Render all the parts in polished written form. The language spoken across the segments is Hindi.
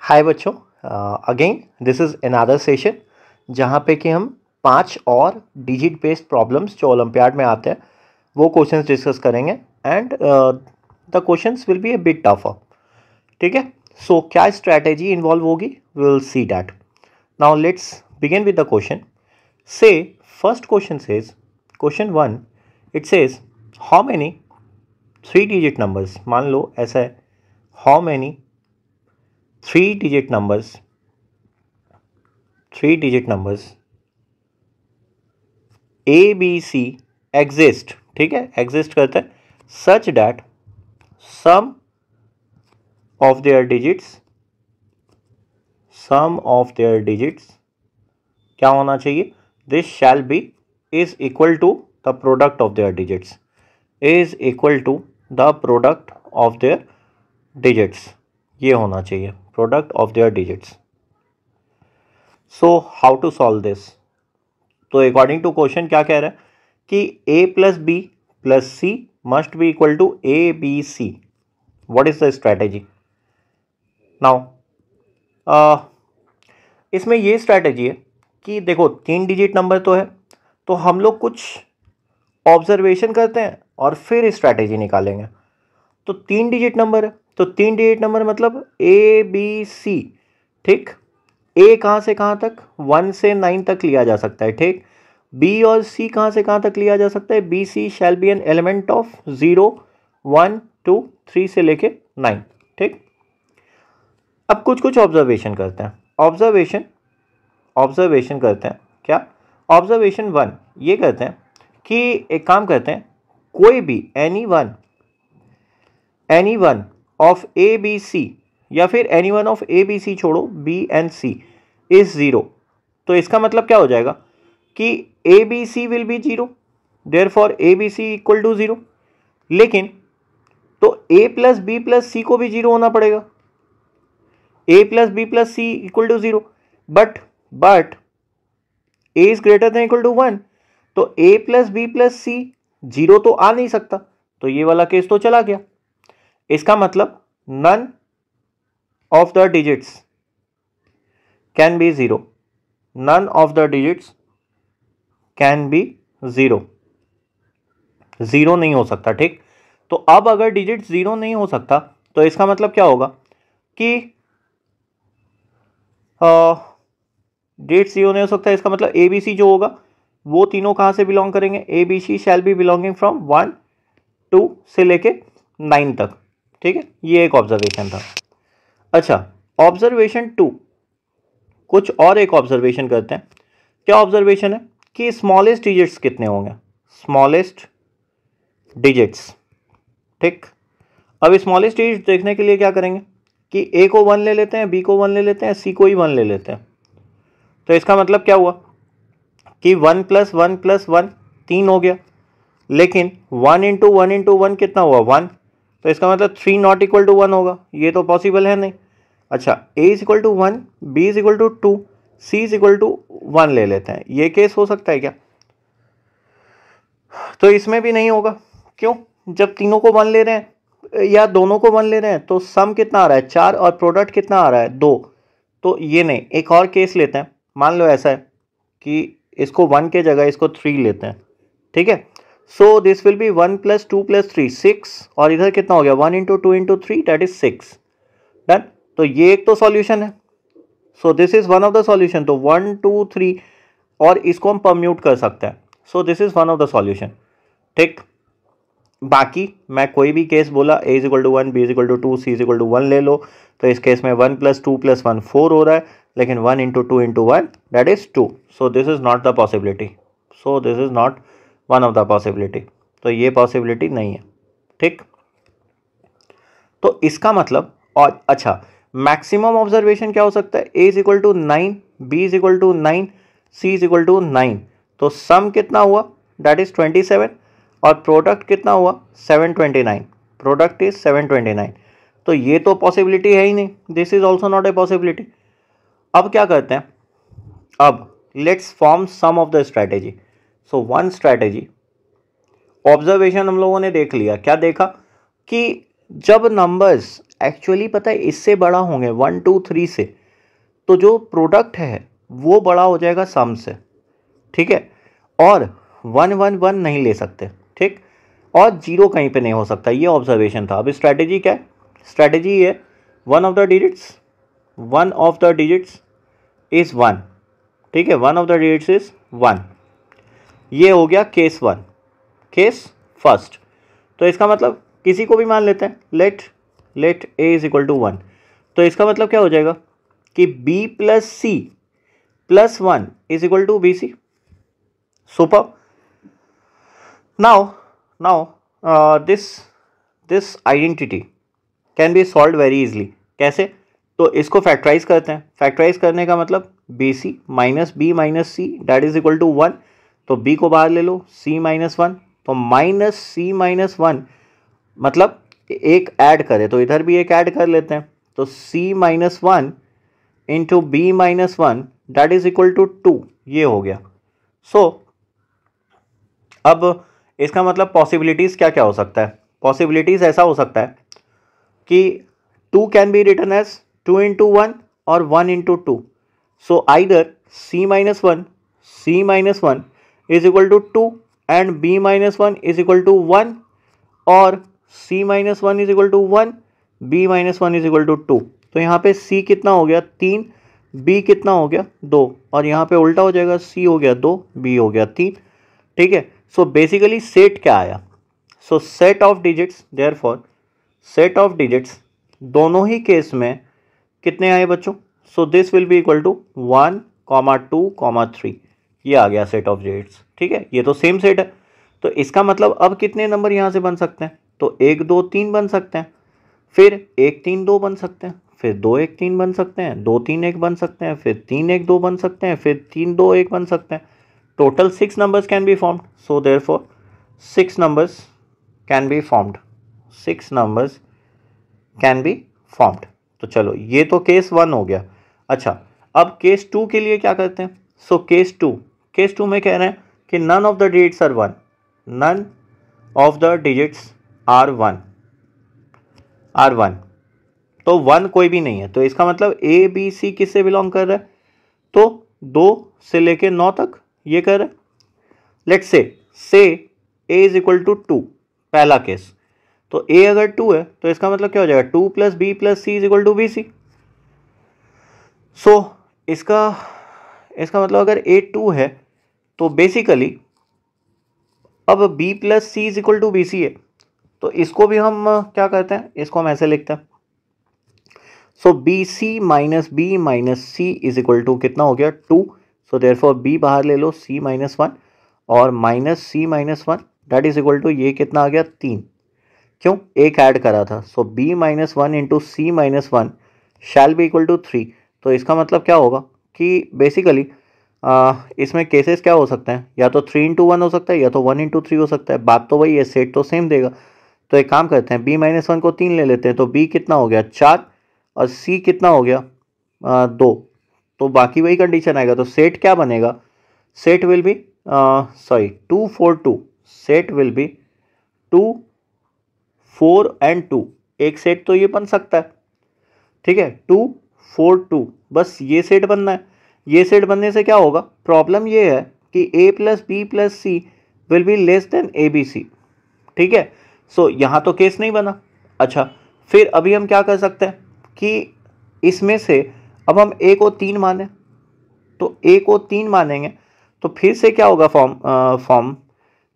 हाय बच्चों, again this is another session जहाँ पे कि हम 5 और डिजिट बेस्ड प्रॉब्लम्स जो ओलंपियाड में आते हैं वो क्वेश्चंस डिस्कस करेंगे and the questions will be a bit tougher. ठीक है, सो क्या स्ट्रैटेजी इन्वॉल्व होगी we will see that. Now let's begin with the question. Say first question says, question 1 it says how many 3 digit numbers. मान लो ऐसा है, how many 3 digit numbers A B C exist. ठीक है, एग्जिस्ट करता है such that sum of their digits क्या होना चाहिए, this shall be is equal to the product of their digits, is equal to the product of their digits. ये होना चाहिए product of their digits. So how to solve this. तो अकॉर्डिंग टू क्वेश्चन क्या कह रहा है कि a plus B plus C must be equal to A B C. What is the strategy now. इसमें ये स्ट्रैटेजी है कि देखो 3 डिजिट नंबर तो है, तो हम लोग कुछ ऑब्जर्वेशन करते हैं और फिर स्ट्रैटेजी निकालेंगे. तो 3 डिजिट नंबर है, तो 3 डिजिट नंबर मतलब ए बी सी. ठीक, ए कहाँ से कहाँ तक, 1 से 9 तक लिया जा सकता है. ठीक, बी और सी कहाँ से कहाँ तक लिया जा सकता है, B C shall be an element of 0 1 2 3 से लेके 9. ठीक, अब कुछ ऑब्जर्वेशन करते हैं. ऑब्जर्वेशन करते हैं क्या, ऑब्जर्वेशन 1 ये करते हैं कि एक काम करते हैं, कोई भी any one of A B C या फिर any one of A B C छोड़ो, बी एंड सी इज 0. तो इसका मतलब क्या हो जाएगा कि A B C will be 0, therefore A B C equal to 0. लेकिन तो A plus B plus C को भी 0 होना पड़ेगा, A plus B plus C equal to 0. But A is greater than equal to 1, तो A plus B plus C 0 तो आ नहीं सकता. तो ये वाला केस तो चला गया. इसका मतलब none of the digits can be 0. None of the digits can be 0. 0 नहीं हो सकता. ठीक, तो अब अगर डिजिट 0 नहीं हो सकता तो इसका मतलब क्या होगा कि डिजिट 0 नहीं हो सकता. इसका मतलब ए बी सी जो होगा वो तीनों कहाँ से बिलोंग करेंगे, A B C shall be belonging from 1 2 से लेके 9 तक. ठीक है, ये एक ऑब्जर्वेशन था. अच्छा, ऑब्जर्वेशन 2, कुछ और एक ऑब्जर्वेशन करते हैं. क्या ऑब्जर्वेशन है कि स्मॉलेस्ट डिजिट्स कितने होंगे, स्मॉलेस्ट डिजिट्स. ठीक, अब स्मॉलेस्ट डिजिट देखने के लिए क्या करेंगे कि ए को 1 ले लेते हैं, बी को 1 ले लेते हैं, सी को ही 1 ले लेते हैं. तो इसका मतलब क्या हुआ कि 1 + 1 + 1 3 हो गया. लेकिन 1 × 1 कितना हुआ, 1. तो इसका मतलब 3 नॉट इक्वल टू 1 होगा. ये तो पॉसिबल है नहीं. अच्छा, a is equal to 1, b is equal to 2, c is equal to 1 ले लेते हैं. ये केस हो सकता है क्या, तो इसमें भी नहीं होगा. क्यों, जब तीनों को 1 ले रहे हैं या दोनों को 1 ले रहे हैं तो सम कितना आ रहा है 4 और प्रोडक्ट कितना आ रहा है 2. तो ये नहीं. एक और केस लेते हैं. मान लो ऐसा है कि इसको 1 के जगह इसको 3 लेते हैं. ठीक है, सो दिस विल बी 1 + 2 + 3 6, और इधर कितना हो गया 1 × 2 × 3 दैट इज 6. डन. तो ये एक तो सॉल्यूशन है. So this is one of the solution. तो 1 2 3 और इसको हम परम्यूट कर सकते हैं. So this is one of the solution. ठीक, बाकी मैं कोई भी केस बोला, a is equal to 1, b is equal to 2, c is equal to 1 ले लो, तो इस केस में 1 + 2 + 1 4 हो रहा है. लेकिन 1 × 2 × 1 that is 2. So this is not the possibility. So this is not one of the possibility. तो ये पॉसिबिलिटी नहीं है. ठीक, तो इसका मतलब, और अच्छा मैक्सिमम ऑब्जर्वेशन क्या हो सकता है, a is equal to 9, b is equal to 9, c is equal to 9. तो सम कितना हुआ दैट इज 27 और प्रोडक्ट कितना हुआ 729. Product is 729. तो ये तो पॉसिबिलिटी है ही नहीं. This is also not a possibility. अब क्या करते हैं, अब let's form some of the strategy. So one strategy, observation हम लोगों ने देख लिया. क्या देखा कि जब नंबर्स एक्चुअली पता है इससे बड़ा होंगे 1 2 3 से, तो जो प्रोडक्ट है वो बड़ा हो जाएगा सम से, ठीक है। और 1 1 1 नहीं ले सकते, ठीक, और जीरो कहीं पे नहीं हो सकता, ये ऑब्जर्वेशन था। अब स्ट्रैटेजी क्या है? स्ट्रैटेजी ये one of the digits is 1, ठीक है, one of the digits is 1। ये हो गया केस 1, केस फर्स्ट। तो इसका मतलब किसी को भी मान लेते हैं, let A is equal to 1। तो इसका मतलब क्या हो जाएगा कि b plus C plus 1 is equal to B C. Super. Now this identity can be solve very easily. कैसे? तो इसको फैक्टराइज करते हैं। फैक्टराइज करने का मतलब B C minus B minus C that is equal to 1। तो b को बाहर ले लो, c माइनस 1, तो माइनस सी माइनस 1 मतलब एक ऐड करें तो इधर भी एक ऐड कर लेते हैं, तो c minus 1 into B minus 1 that is equal to 2, ये हो गया। सो अब इसका मतलब पॉसिबिलिटीज़ क्या क्या हो सकता है? पॉसिबिलिटीज़ ऐसा हो सकता है कि 2 can be written as 2 into 1 और 1 into 2। So either c minus 1 is equal to 2 and b minus 1 is equal to 1, और c minus 1 is equal to 1, b minus 1 is equal to 2। तो यहाँ पे c कितना हो गया 3, b कितना हो गया 2, और यहाँ पे उल्टा हो जाएगा, c हो गया 2, b हो गया 3, ठीक है। सो बेसिकली सेट क्या आया? So set of digits, therefore set of digits दोनों ही केस में कितने आए बच्चों? So this will be equal to 1, 2, 3, ये आ गया सेट ऑफ डिजिट्स, ठीक है। ये तो सेम सेट है, तो इसका मतलब अब कितने नंबर यहाँ से बन सकते हैं? तो 1 2 3 बन सकते हैं, फिर 1 3 2 बन सकते हैं, फिर 2 1 3 बन सकते हैं, 2 3 1 बन सकते हैं, फिर 3 1 2 बन सकते हैं, फिर 3 2 1 बन सकते हैं। Total 6 numbers can be formed. So therefore 6 numbers can be formed. 6 numbers can be formed. तो चलो ये तो केस 1 हो गया। अच्छा, अब केस 2 के लिए क्या करते हैं? सो केस 2 में कह रहे हैं कि none of the digits are 1. None of the digits are 1. तो 1 कोई भी नहीं है, तो इसका मतलब ए बी सी किससे बिलोंग कर रहा है? तो 2 से लेके 9 तक ये कर रहा है। Let's say a is equal to 2, पहला केस। तो a अगर 2 है तो इसका मतलब क्या हो जाएगा? 2 plus B plus C is equal to B C. So इसका मतलब अगर a 2 है तो बेसिकली अब b plus C is equal to B C है, तो इसको भी हम क्या करते हैं? इसको हम ऐसे लिखते हैं। So B C minus C is equal to कितना हो गया? 2। सो देयरफॉर b बाहर ले लो, c माइनस 1 और minus C minus 1 that is equal to ये कितना आ गया? 3। क्यों? एक ऐड करा था। So b minus 1 into C minus 1 shall be equal to 3। तो इसका मतलब क्या होगा कि बेसिकली इसमें केसेस क्या हो सकते हैं? या तो 3 इंटू 1 हो सकता है, या तो 1 इंटू 3 हो सकता है। बात तो वही है, सेट तो सेम देगा। तो एक काम करते हैं, b माइनस 1 को 3 ले लेते हैं, तो b कितना हो गया? 4, और c कितना हो गया? 2। तो बाकी वही कंडीशन आएगा। तो सेट क्या बनेगा? Set will be 2 4 2। Set will be 2 4 and 2। एक सेट तो ये बन सकता है, ठीक है, 2 4 2, बस ये सेट बनना है। ये सेट बनने से क्या होगा? प्रॉब्लम ये है कि a plus B plus C will be less than A B C, ठीक है। सो यहाँ तो केस नहीं बना। अच्छा, फिर अभी हम क्या कर सकते हैं कि इसमें से अब हम a को 3 माने, तो a को 3 मानेंगे तो फिर से क्या होगा फॉर्म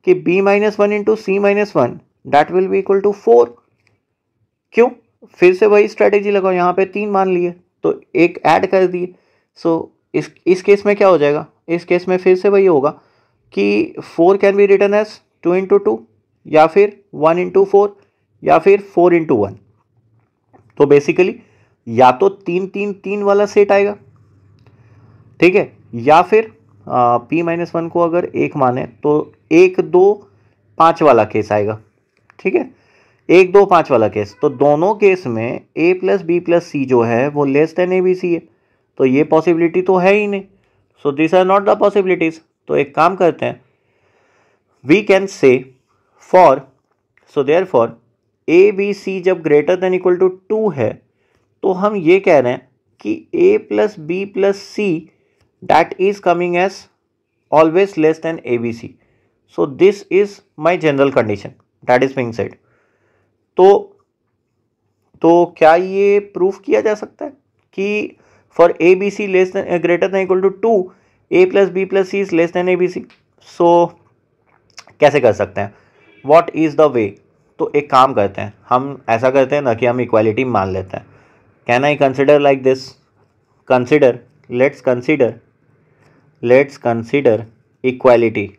कि b minus 1 into C minus 1 that will be equal to 4। क्यों? फिर से वही स्ट्रेटेजी लगाओ, यहाँ पे 3 मान लिए तो एक ऐड कर दिए। सो इस केस में क्या हो जाएगा? इस केस में फिर से वही होगा कि 4 can be written as 2 into 2, या फिर 1 इंटू 4, या फिर 4 इंटू 1। तो बेसिकली या तो 3 3 3 वाला सेट आएगा, ठीक है, या फिर p माइनस 1 को अगर 1 माने तो 1 2 5 वाला केस आएगा, ठीक है, 1 2 5 वाला केस। तो दोनों केस में a plus B plus C जो है वो less than A B C है, तो ये पॉसिबिलिटी तो है ही नहीं। So this are not the possibilities. तो एक काम करते हैं, we can say for, so therefore A B C जब ग्रेटर देन इक्वल टू 2 है तो हम ये कह रहे हैं कि a plus B plus C that is coming as always less than A B C. So this is my general condition that is being said. तो क्या ये प्रूफ किया जा सकता है कि for A B C less than greater than equal to 2 A plus B plus C is less than A B C. So कैसे कर सकते हैं, वॉट इज़ द वे? तो एक काम करते हैं, हम ऐसा करते हैं ना कि हम इक्वालिटी मान लेते हैं. Can I consider like this? Consider, let's consider equality.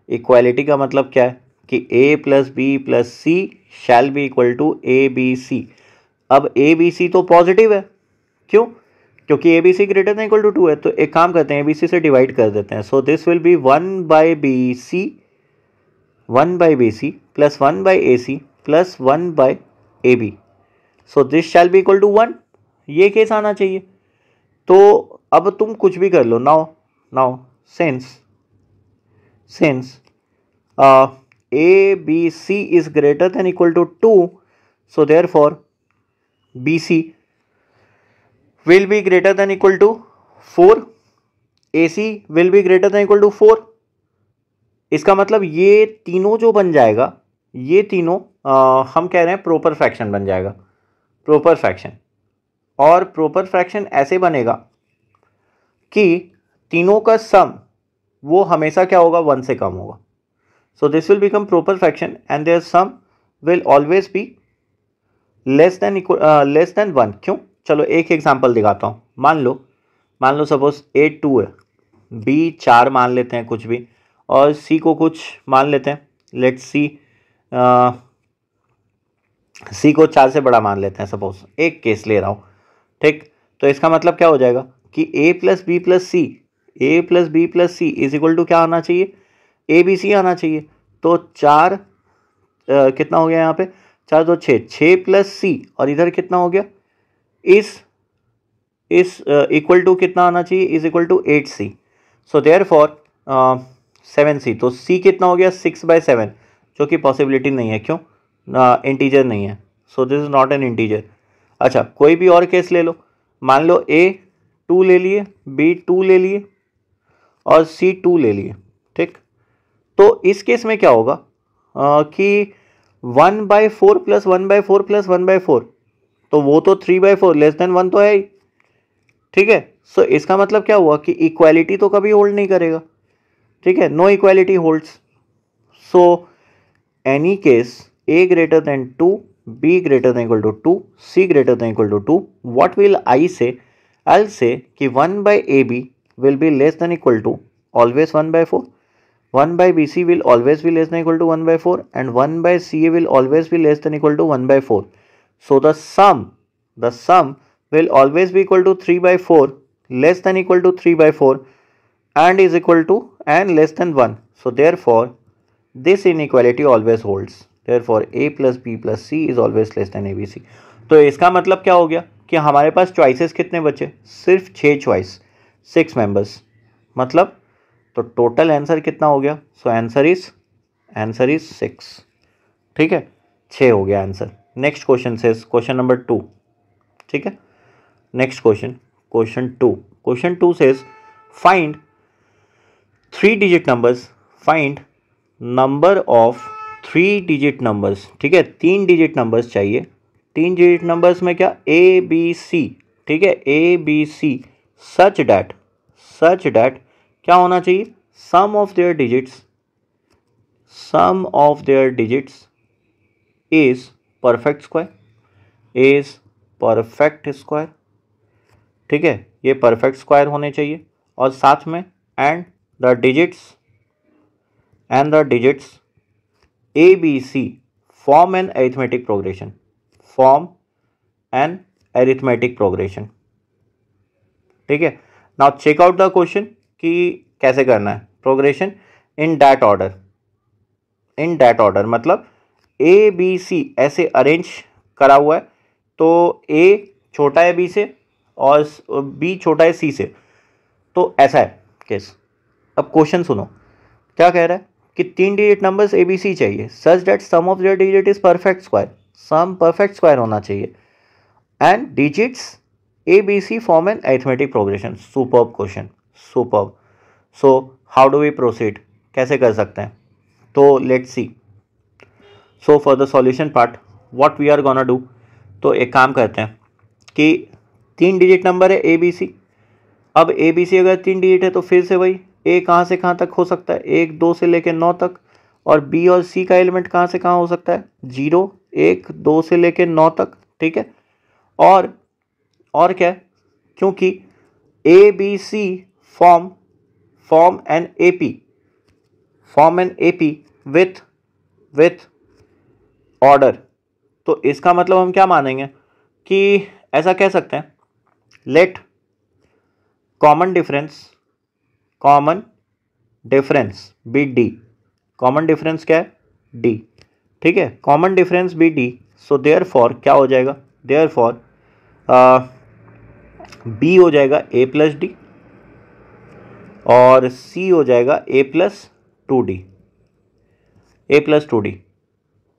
Equality का मतलब क्या है कि a plus B plus C shall be equal to A B C. अब ए बी सी तो पॉजिटिव है, क्यों? क्योंकि A B C greater than equal to 2 है. तो एक काम करते हैं, ए बी सी से डिवाइड कर देते हैं. So this will be 1 by B C plus 1 by A C plus 1 by A B. So this shall be equal to 1. ये केस आना चाहिए. तो अब तुम कुछ भी कर लो. Now since A B C is greater than equal to 2, so therefore BC will be greater than equal to 4, AC will be greater than equal to 4. इसका मतलब ये तीनों जो बन जाएगा, ये तीनों हम कह रहे हैं प्रॉपर फ्रैक्शन बन जाएगा. प्रॉपर फ्रैक्शन, और प्रॉपर फ्रैक्शन ऐसे बनेगा कि तीनों का सम वो हमेशा क्या होगा, 1 से कम होगा. So this will become proper fraction and their sum will always be less than 1. क्यों? चलो एक एग्जांपल दिखाता हूँ. मान लो सपोज ए 2 है, बी 4 मान लेते हैं कुछ भी, और सी को कुछ मान लेते हैं. लेट्स सी को 4 से बड़ा मान लेते हैं. सपोज एक केस ले रहा हूँ, ठीक. तो इसका मतलब क्या हो जाएगा कि A plus B plus C is equal to क्या आना चाहिए, ए बी सी आना चाहिए. तो 4 कितना हो गया यहाँ पे, 4 2 6 प्लस सी, और इधर कितना हो गया, इस इक्वल टू कितना आना चाहिए, is equal to 8c. So therefore 7c. तो c कितना हो गया, 6/7, जो कि पॉसिबिलिटी नहीं है. क्यों? इंटीजर नहीं है. So this is not an integer. अच्छा, कोई भी और केस ले लो. मान लो a 2 ले लिए, b 2 ले लिए और c 2 ले लिए, ठीक. तो इस केस में क्या होगा कि 1/4 प्लस 1/4 प्लस 1/4, तो वो तो 3/4 लेस देन 1 तो है ही, ठीक है. सो इसका मतलब क्या हुआ कि इक्वालिटी तो कभी होल्ड नहीं करेगा, ठीक है. No equality holds. So any case a greater than 2, b greater than equal to 2, c greater than equal to 2, what will I say? I'll say कि 1/ab will be less than equal to always 1/4. 1/bc will always be less than equal to 1/4, and 1/ca will always be less than equal to 1/4. So the sum will always be equal to 3/4, less than equal to 3/4, and is equal to and less than 1. So therefore this inequality always holds. Therefore a plus b plus c is always less than abc. तो इसका मतलब क्या हो गया कि हमारे पास चॉइसेस कितने बचे, सिर्फ 6 चॉइस, 6 मेंबर्स. मतलब तो टोटल आंसर कितना हो गया? सो आंसर इज 6, ठीक है. 6 हो गया आंसर. नेक्स्ट क्वेश्चन से क्वेश्चन नंबर 2, ठीक है. Next question 2 says find 3 digit numbers, find number of 3 digit numbers, ठीक है. 3 डिजिट नंबर्स चाहिए. 3 डिजिट नंबर्स में क्या, ए बी सी, ठीक है, A B C such that क्या होना चाहिए, sum of their digits is perfect square, ठीक है. ये परफेक्ट स्क्वायर होने चाहिए, और साथ में and the digits A B C form an arithmetic progression, ठीक है. Now check out the question कि कैसे करना है प्रोग्रेशन इन दैट ऑर्डर. मतलब ए बी सी ऐसे अरेंज करा हुआ है, तो ए छोटा है बी से और बी छोटा है सी से, तो ऐसा है केस. अब क्वेश्चन सुनो, क्या कह रहा है कि 3 डिजिट नंबर्स ABC चाहिए such that sum of their digit is perfect square, sum perfect square होना चाहिए and digits ABC form an arithmetic progression. Superb question, superb. So how do we proceed, कैसे कर सकते हैं? तो let's see. So for the solution part what we are gonna do, तो एक काम करते हैं कि 3 डिजिट नंबर है ABC। अब ABC अगर 3 डिजिट है तो फिर से वही A कहाँ से कहाँ तक हो सकता है, 1 2 से लेकर 9 तक, और B और C का एलिमेंट कहाँ से कहाँ हो सकता है, 0 1 2 से लेकर 9 तक, ठीक है। और क्या है, क्योंकि ABC form an AP with order, तो इसका मतलब हम क्या मानेंगे कि ऐसा कह सकते हैं, let common difference be D। Common difference क्या है, D, ठीक है, common difference be D। So therefore क्या हो जाएगा, देयरफॉर B हो जाएगा A प्लस D और C हो जाएगा A प्लस 2D।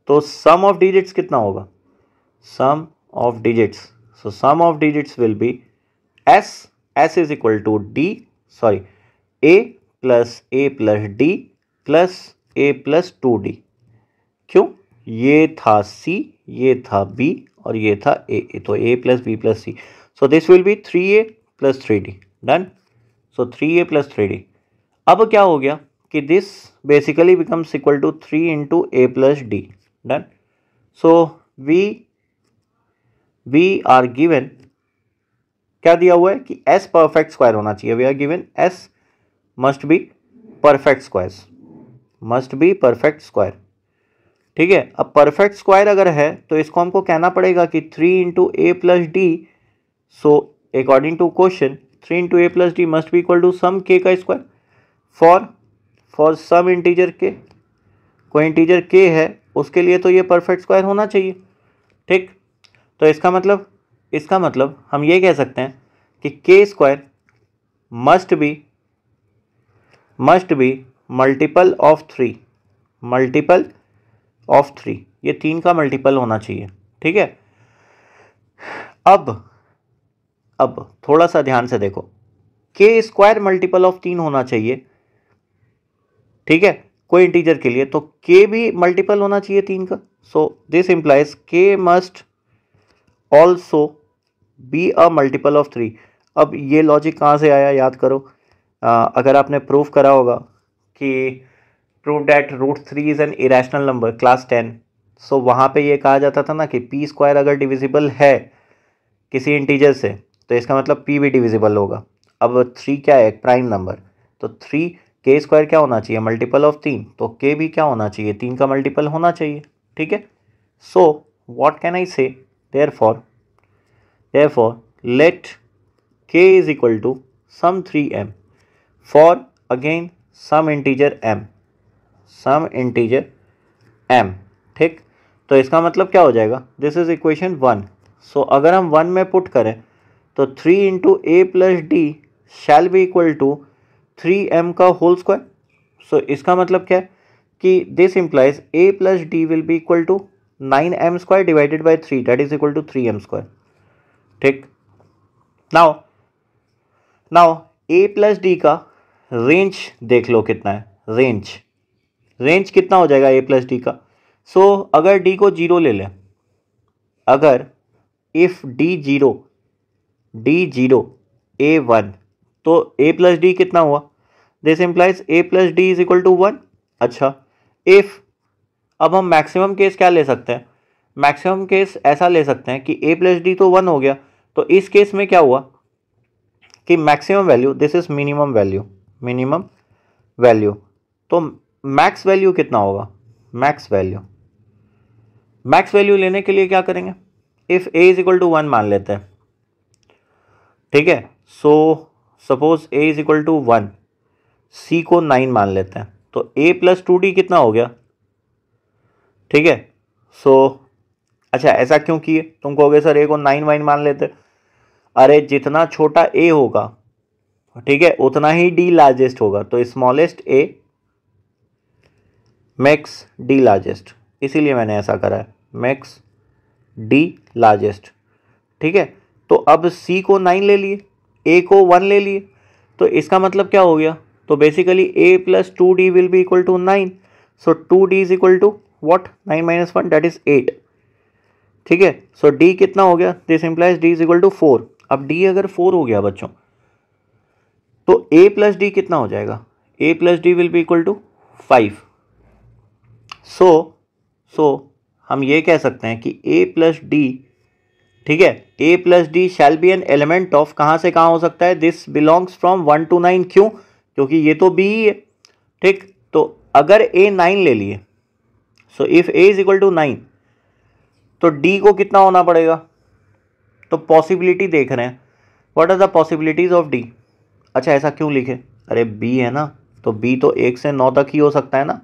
तो सम ऑफ डिजिट्स कितना होगा, sum of digits, so sum of digits will be S is equal to A plus D plus A plus 2D। क्यों, ये था C, ये था B और ये था A, तो A plus B plus C। So this will be 3A plus 3D, done. So 3A plus 3D। अब क्या हो गया कि this basically becomes equal to 3 into A plus D, done. So we are given, क्या दिया हुआ है कि S परफेक्ट स्क्वायर होना चाहिए, we are given S must be perfect square, ठीक है। अब परफेक्ट स्क्वायर अगर है तो इसको हमको कहना पड़ेगा कि 3 into A plus D। So according to question 3 into A plus D must be equal to some K का square for some integer K, कोई इंटीजर K है उसके लिए तो ये परफेक्ट स्क्वायर होना चाहिए, ठीक। तो इसका मतलब हम ये कह सकते हैं कि K square must be multiple of 3, ये 3 का मल्टीपल होना चाहिए, ठीक है। अब थोड़ा सा ध्यान से देखो, K स्क्वायर मल्टीपल ऑफ 3 होना चाहिए, ठीक है, कोई इंटीजर के लिए, तो K भी मल्टीपल होना चाहिए 3 का। So this implies K must also be a multiple of 3। अब ये लॉजिक कहाँ से आया, याद करो, अगर आपने प्रूव करा होगा कि prove that √3 is an irrational number class 10, सो वहाँ पे ये कहा जाता था ना कि P स्क्वायर अगर डिविजिबल है किसी इंटीजर से तो इसका मतलब P भी डिविजिबल होगा। अब 3 क्या है, एक प्राइम नंबर, तो 3 K स्क्वायर क्या होना चाहिए, मल्टीपल ऑफ 3, तो K भी क्या होना चाहिए, 3 का मल्टीपल होना चाहिए, ठीक है। सो व्हाट कैन आई से, therefore let K is equal to some 3m for again some integer m, ठीक। तो इसका मतलब क्या हो जाएगा, दिस इज इक्वेशन 1। सो अगर हम 1 में पुट करें तो 3 into A plus D shall be equal to 3m का होल स्क्वायर। सो इसका मतलब क्या है कि this implies A plus D will be equal to 9m square divided by 3, that is equal to 3m square, ठीक। नाउ A प्लस D का रेंज देख लो कितना है, रेंज कितना हो जाएगा A प्लस D का। सो अगर D को 0 ले लें, अगर इफ D 0 A 1, तो A प्लस D कितना हुआ, this implies A plus D is equal to 1। अच्छा, इफ, अब हम मैक्सिमम केस क्या ले सकते हैं, मैक्सिमम केस ऐसा ले सकते हैं कि A प्लस D तो 1 हो गया, तो इस केस में क्या हुआ कि maximum value, this is minimum value, तो मैक्स वैल्यू कितना होगा, मैक्स वैल्यू लेने के लिए क्या करेंगे, if A is equal to 1 मान लेते हैं, ठीक है। So suppose A is equal to 1, C को 9 मान लेते हैं, तो A प्लस 2D कितना हो गया, ठीक है। सो अच्छा, ऐसा क्यों किए, तुम कहोगे सर A को 9 वाइन मान लेते, अरे जितना छोटा A होगा, ठीक है, उतना ही D लार्जेस्ट होगा, तो smallest A makes D largest, इसीलिए मैंने ऐसा करा है, मेक्स डी लार्जेस्ट। ठीक है, तो अब सी को 9 ले लिए, ए को 1 ले लिए, तो इसका मतलब क्या हो गया, तो basically A plus 2d will be equal to 9, so 2d is equal to what, 9 minus 1 that is 8। ठीक है, सो d कितना हो गया, this implies d is equal to 4। अब d अगर 4 हो गया बच्चों, तो a प्लस डी कितना हो जाएगा, a plus D will be equal to 5। So हम ये कह सकते हैं कि a प्लस डी, ठीक है, a plus D shell be an element of, कहाँ से कहाँ हो सकता है, दिस बिलोंग्स फ्रॉम 1 to 9। क्यों, क्योंकि ये तो b ही है। ठीक, तो अगर a 9 ले लिए, so if a is equal to 9, तो d को कितना होना पड़ेगा, तो पॉसिबिलिटी देख रहे हैं, what are the possibilities of d। अच्छा ऐसा क्यों लिखे, अरे b है ना, तो b तो 1 से 9 तक ही हो सकता है ना।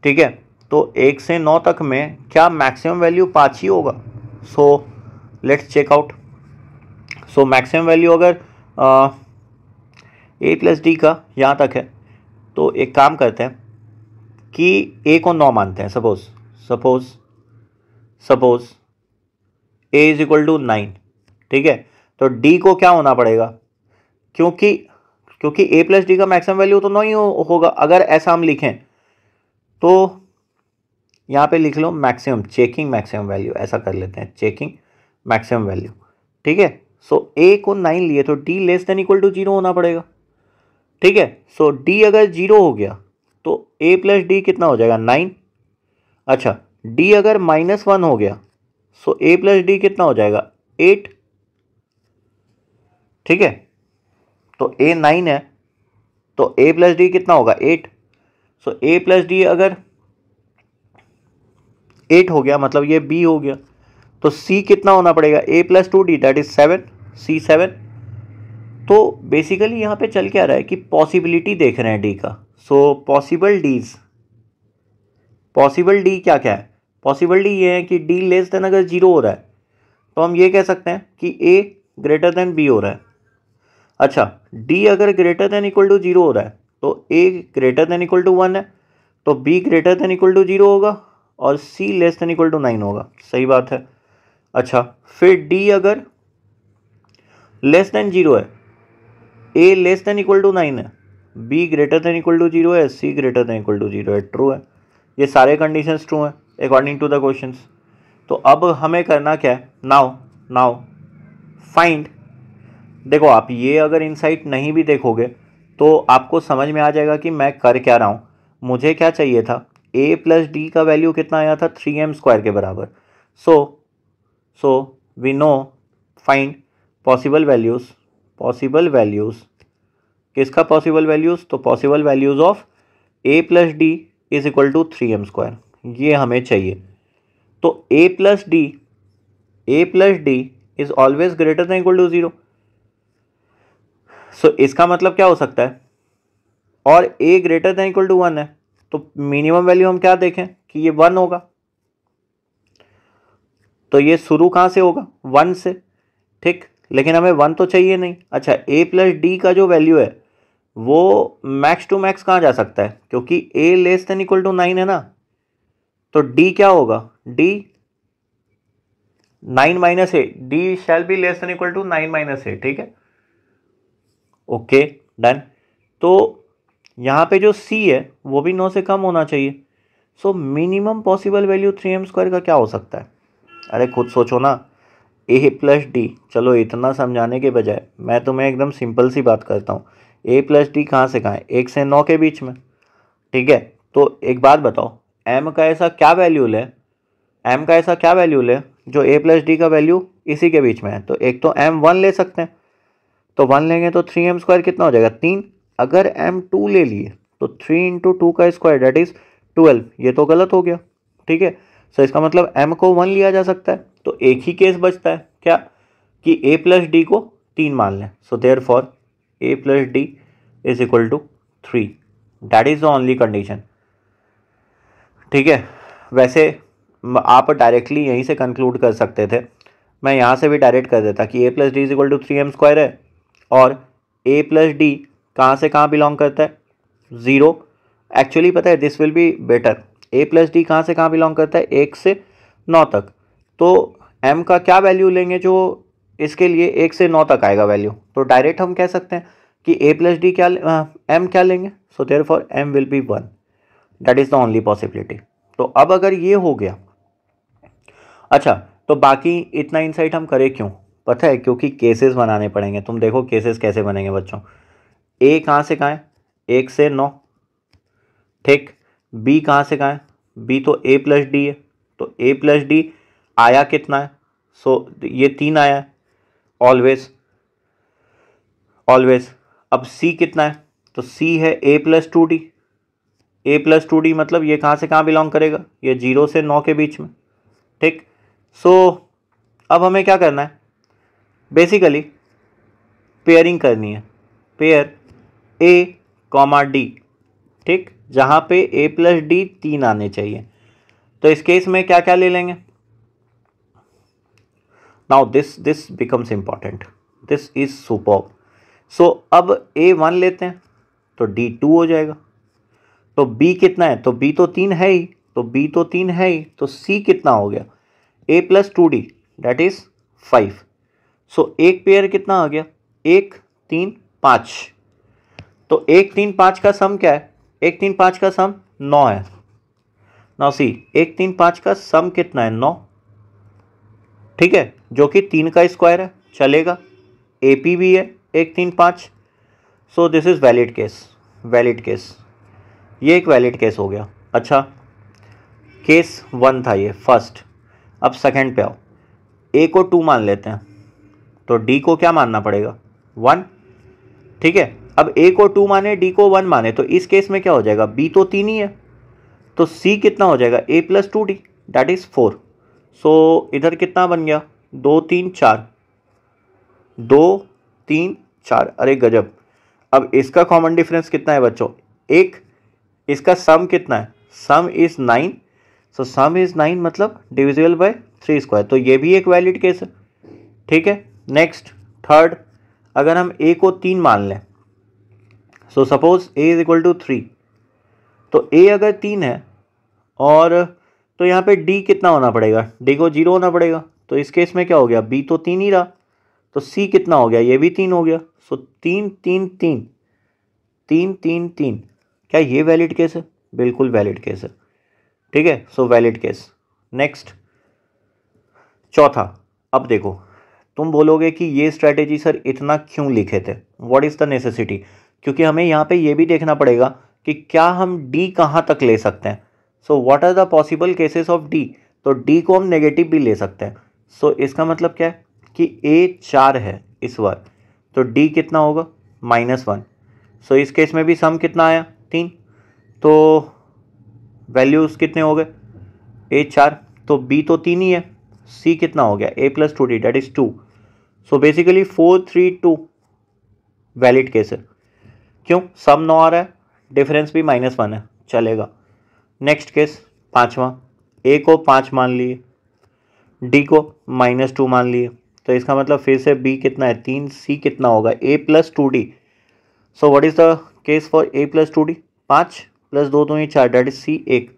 ठीक है, तो 1 से 9 तक में क्या मैक्सिमम वैल्यू 5 ही होगा। So let's check out. So maximum value अगर a प्लस डी का यहाँ तक है, तो एक काम करते हैं कि a को 9 मानते हैं, suppose a is equal to 9। ठीक है, तो d को क्या होना पड़ेगा, क्योंकि a प्लस डी का मैक्सिमम वैल्यू तो 9 ही होगा। अगर ऐसा हम लिखें तो यहाँ पे लिख लो मैक्सिमम, चेकिंग मैक्सिमम वैल्यू, ऐसा कर लेते हैं, चेकिंग मैक्सिमम वैल्यू। ठीक है, सो a को 9 लिए तो d less than equal to 0 होना पड़ेगा। ठीक है, सो d अगर 0 हो गया तो a प्लस डी कितना हो जाएगा, 9। अच्छा, d अगर -1 हो गया, सो a प्लस डी कितना हो जाएगा, 8। ठीक है, तो a 9 है, तो a प्लस डी कितना होगा, 8। सो a प्लस डी अगर 8 हो गया, मतलब ये b हो गया, तो c कितना होना पड़ेगा, a plus 2d that is 7, c 7। तो बेसिकली यहाँ पे चल क्या रहा है कि पॉसिबिलिटी देख रहे हैं d का। सो पॉसिबल डी क्या क्या है, पॉसिबल डी ये है कि d लेस देन अगर 0 हो रहा है, तो हम ये कह सकते हैं कि a ग्रेटर देन b हो रहा है। अच्छा, d अगर ग्रेटर देन इक्वल टू 0 हो रहा है, तो a greater than equal to 1 है, तो b greater than equal to 0 होगा और c less than equal to 9 होगा। सही बात है। अच्छा, फिर d अगर लेस देन 0 है, a less than equal to 9 है, b greater than equal to 0 है, c greater than equal to 0 है। ट्रू है, ये सारे कंडीशंस ट्रू हैं अकॉर्डिंग टू द क्वेश्चंस। तो अब हमें करना क्या है, नाउ फाइंड। देखो आप ये अगर इनसाइट नहीं भी देखोगे तो आपको समझ में आ जाएगा कि मैं कर क्या रहा हूँ। मुझे क्या चाहिए था, a प्लस डी का वैल्यू कितना आया था, 3m² के बराबर। So we know find possible values किसका पॉसिबल वैल्यूज़, तो possible values of a plus D is equal to 3m², ये हमें चाहिए। तो a plus D is always greater than equal to 0। So इसका मतलब क्या हो सकता है, और a greater than equal to 1 है, तो मिनिमम वैल्यू हम क्या देखें कि ये 1 होगा। तो ये शुरू कहाँ से होगा, 1 से। ठीक, लेकिन हमें 1 तो चाहिए नहीं। अच्छा, a प्लस डी का जो वैल्यू है वो मैक्स टू मैक्स कहाँ जा सकता है, क्योंकि a less than equal to 9 है ना, तो d क्या होगा, d 9 minus A, d shall be less than equal to 9 minus A. ठीक है, ओके डन। तो यहाँ पे जो c है वो भी 9 से कम होना चाहिए। So minimum possible value 3m² का क्या हो सकता है, अरे खुद सोचो ना। a प्लस डी, चलो इतना समझाने के बजाय मैं तुम्हें एकदम सिंपल सी बात करता हूँ, a प्लस डी कहाँ से कहाँ है, 1 से 9 के बीच में। ठीक है, तो एक बात बताओ, m का ऐसा क्या वैल्यू ले जो a प्लस डी का वैल्यू इसी के बीच में है। तो एक तो m 1 ले सकते हैं, तो 1 लेंगे तो 3m² कितना हो जाएगा, 3। अगर m 2 ले लिए तो 3 इंटू 2 का स्क्वायर दैट इज 12। ये तो गलत हो गया। ठीक है, सो इसका मतलब m को 1 लिया जा सकता है। तो एक ही केस बचता है क्या, कि a प्लस डी को 3 मान लें। So therefore a plus D is equal to 3, that is the only condition. ठीक है, वैसे आप डायरेक्टली यहीं से कंक्लूड कर सकते थे, मैं यहाँ से भी डायरेक्ट कर देता कि a plus D is equal to 3m² है, और a प्लस डी कहाँ से कहाँ बिलोंग करता है, 0 एक्चुअली पता है this will be better. a plus D कहाँ से कहाँ बिलोंग करता है, 1 से 9 तक। तो m का क्या वैल्यू लेंगे जो इसके लिए 1 से 9 तक आएगा वैल्यू, तो डायरेक्ट हम कह सकते हैं कि a प्लस डी क्या m क्या लेंगे, so therefore m will be 1, that is the only possibility. तो अब अगर ये हो गया, अच्छा तो बाकी इतना इंसाइट हम करें क्यों, पता है क्योंकि केसेस बनाने पड़ेंगे। तुम देखो केसेस कैसे बनेंगे बच्चों। a कहाँ से कहाँ है, 1 से 9, ठीक। b कहाँ से कहाँ है, b तो a प्लस डी है, तो a प्लस डी आया कितना है, सो ये 3 आया है ऑलवेज ऑलवेज। अब c कितना है, तो c है a plus two D, a plus two D मतलब ये कहाँ से कहाँ बिलोंग करेगा, ये 0 से 9 के बीच में, ठीक। सो अब हमें क्या करना है, बेसिकली पेयरिंग करनी है, पेयर a कॉमा डी, ठीक, जहाँ पे a प्लस डी 3 आने चाहिए। तो इस केस में क्या क्या ले लेंगे, now this becomes important, this is super. So अब a1 लेते हैं तो d2 हो जाएगा, तो b कितना है, तो b तो 3 है ही, तो b तो 3 है ही, तो c कितना हो गया, a plus two D that is 5। सो एक पेयर कितना आ गया, 1 3 5, तो 1 3 5 का सम क्या है, 1 3 5 का सम 9 है। नाउ सी 1 3 5 का सम कितना है, 9, ठीक है, जो कि 3 का स्क्वायर है, चलेगा। AP भी है 1 3 5, so this is valid case, valid case, ये एक वैलिड केस हो गया। अच्छा केस 1 था ये फर्स्ट, अब सेकंड पे आओ। a को 2 मान लेते हैं, तो d को क्या मानना पड़ेगा, 1, ठीक है। अब a को 2 माने, d को 1 माने, तो इस केस में क्या हो जाएगा, b तो 3 ही है, तो c कितना हो जाएगा, a plus two D that is 4। सो इधर कितना बन गया, 2 3 4, 2 3 4, अरे गजब। अब इसका कॉमन डिफरेंस कितना है बच्चों, 1, इसका सम कितना है, सम इज 9, सो सम इज 9 मतलब डिविजिबल बाय 3 स्क्वायर, तो ये भी एक वैलिड केस है, ठीक है। नेक्स्ट थर्ड, अगर हम a को 3 मान लें, so suppose a is equal to 3, तो a अगर 3 है और तो यहाँ पे d कितना होना पड़ेगा, d को 0 होना पड़ेगा, तो इस केस में क्या हो गया, b तो 3 ही रहा, तो c कितना हो गया, ये भी 3 हो गया। सो 3 3 3 3 3 3, क्या ये वैलिड केस है, बिल्कुल वैलिड केस है, ठीक है। सो वैलिड केस। नेक्स्ट चौथा, अब देखो तुम बोलोगे कि ये स्ट्रैटेजी सर इतना क्यों लिखे थे, व्हाट इज़ द नेसेसिटी, क्योंकि हमें यहाँ पे ये भी देखना पड़ेगा कि क्या हम d कहाँ तक ले सकते हैं। So what are the possible cases of d, तो d को हम नेगेटिव भी ले सकते हैं। सो इसका मतलब क्या है कि a 4 है इस बार, तो d कितना होगा, -1। सो इस केस में भी सम कितना आया, 3, तो वैल्यूज़ कितने हो गए, a 4, तो b तो 3 ही है, c कितना हो गया, a plus two D that is 2। So basically 4 3 2 valid case है, क्यों, सम 9 आ रहा है, डिफरेंस भी -1 है, चलेगा। नेक्स्ट केस पाँचवा, a को 5 मान लिए, d को -2 मान लिए, तो इसका मतलब फिर से b कितना है, 3, c कितना होगा, a plus two D. So what is the case for a plus two D, 5 plus 2 2 4 that is c 1,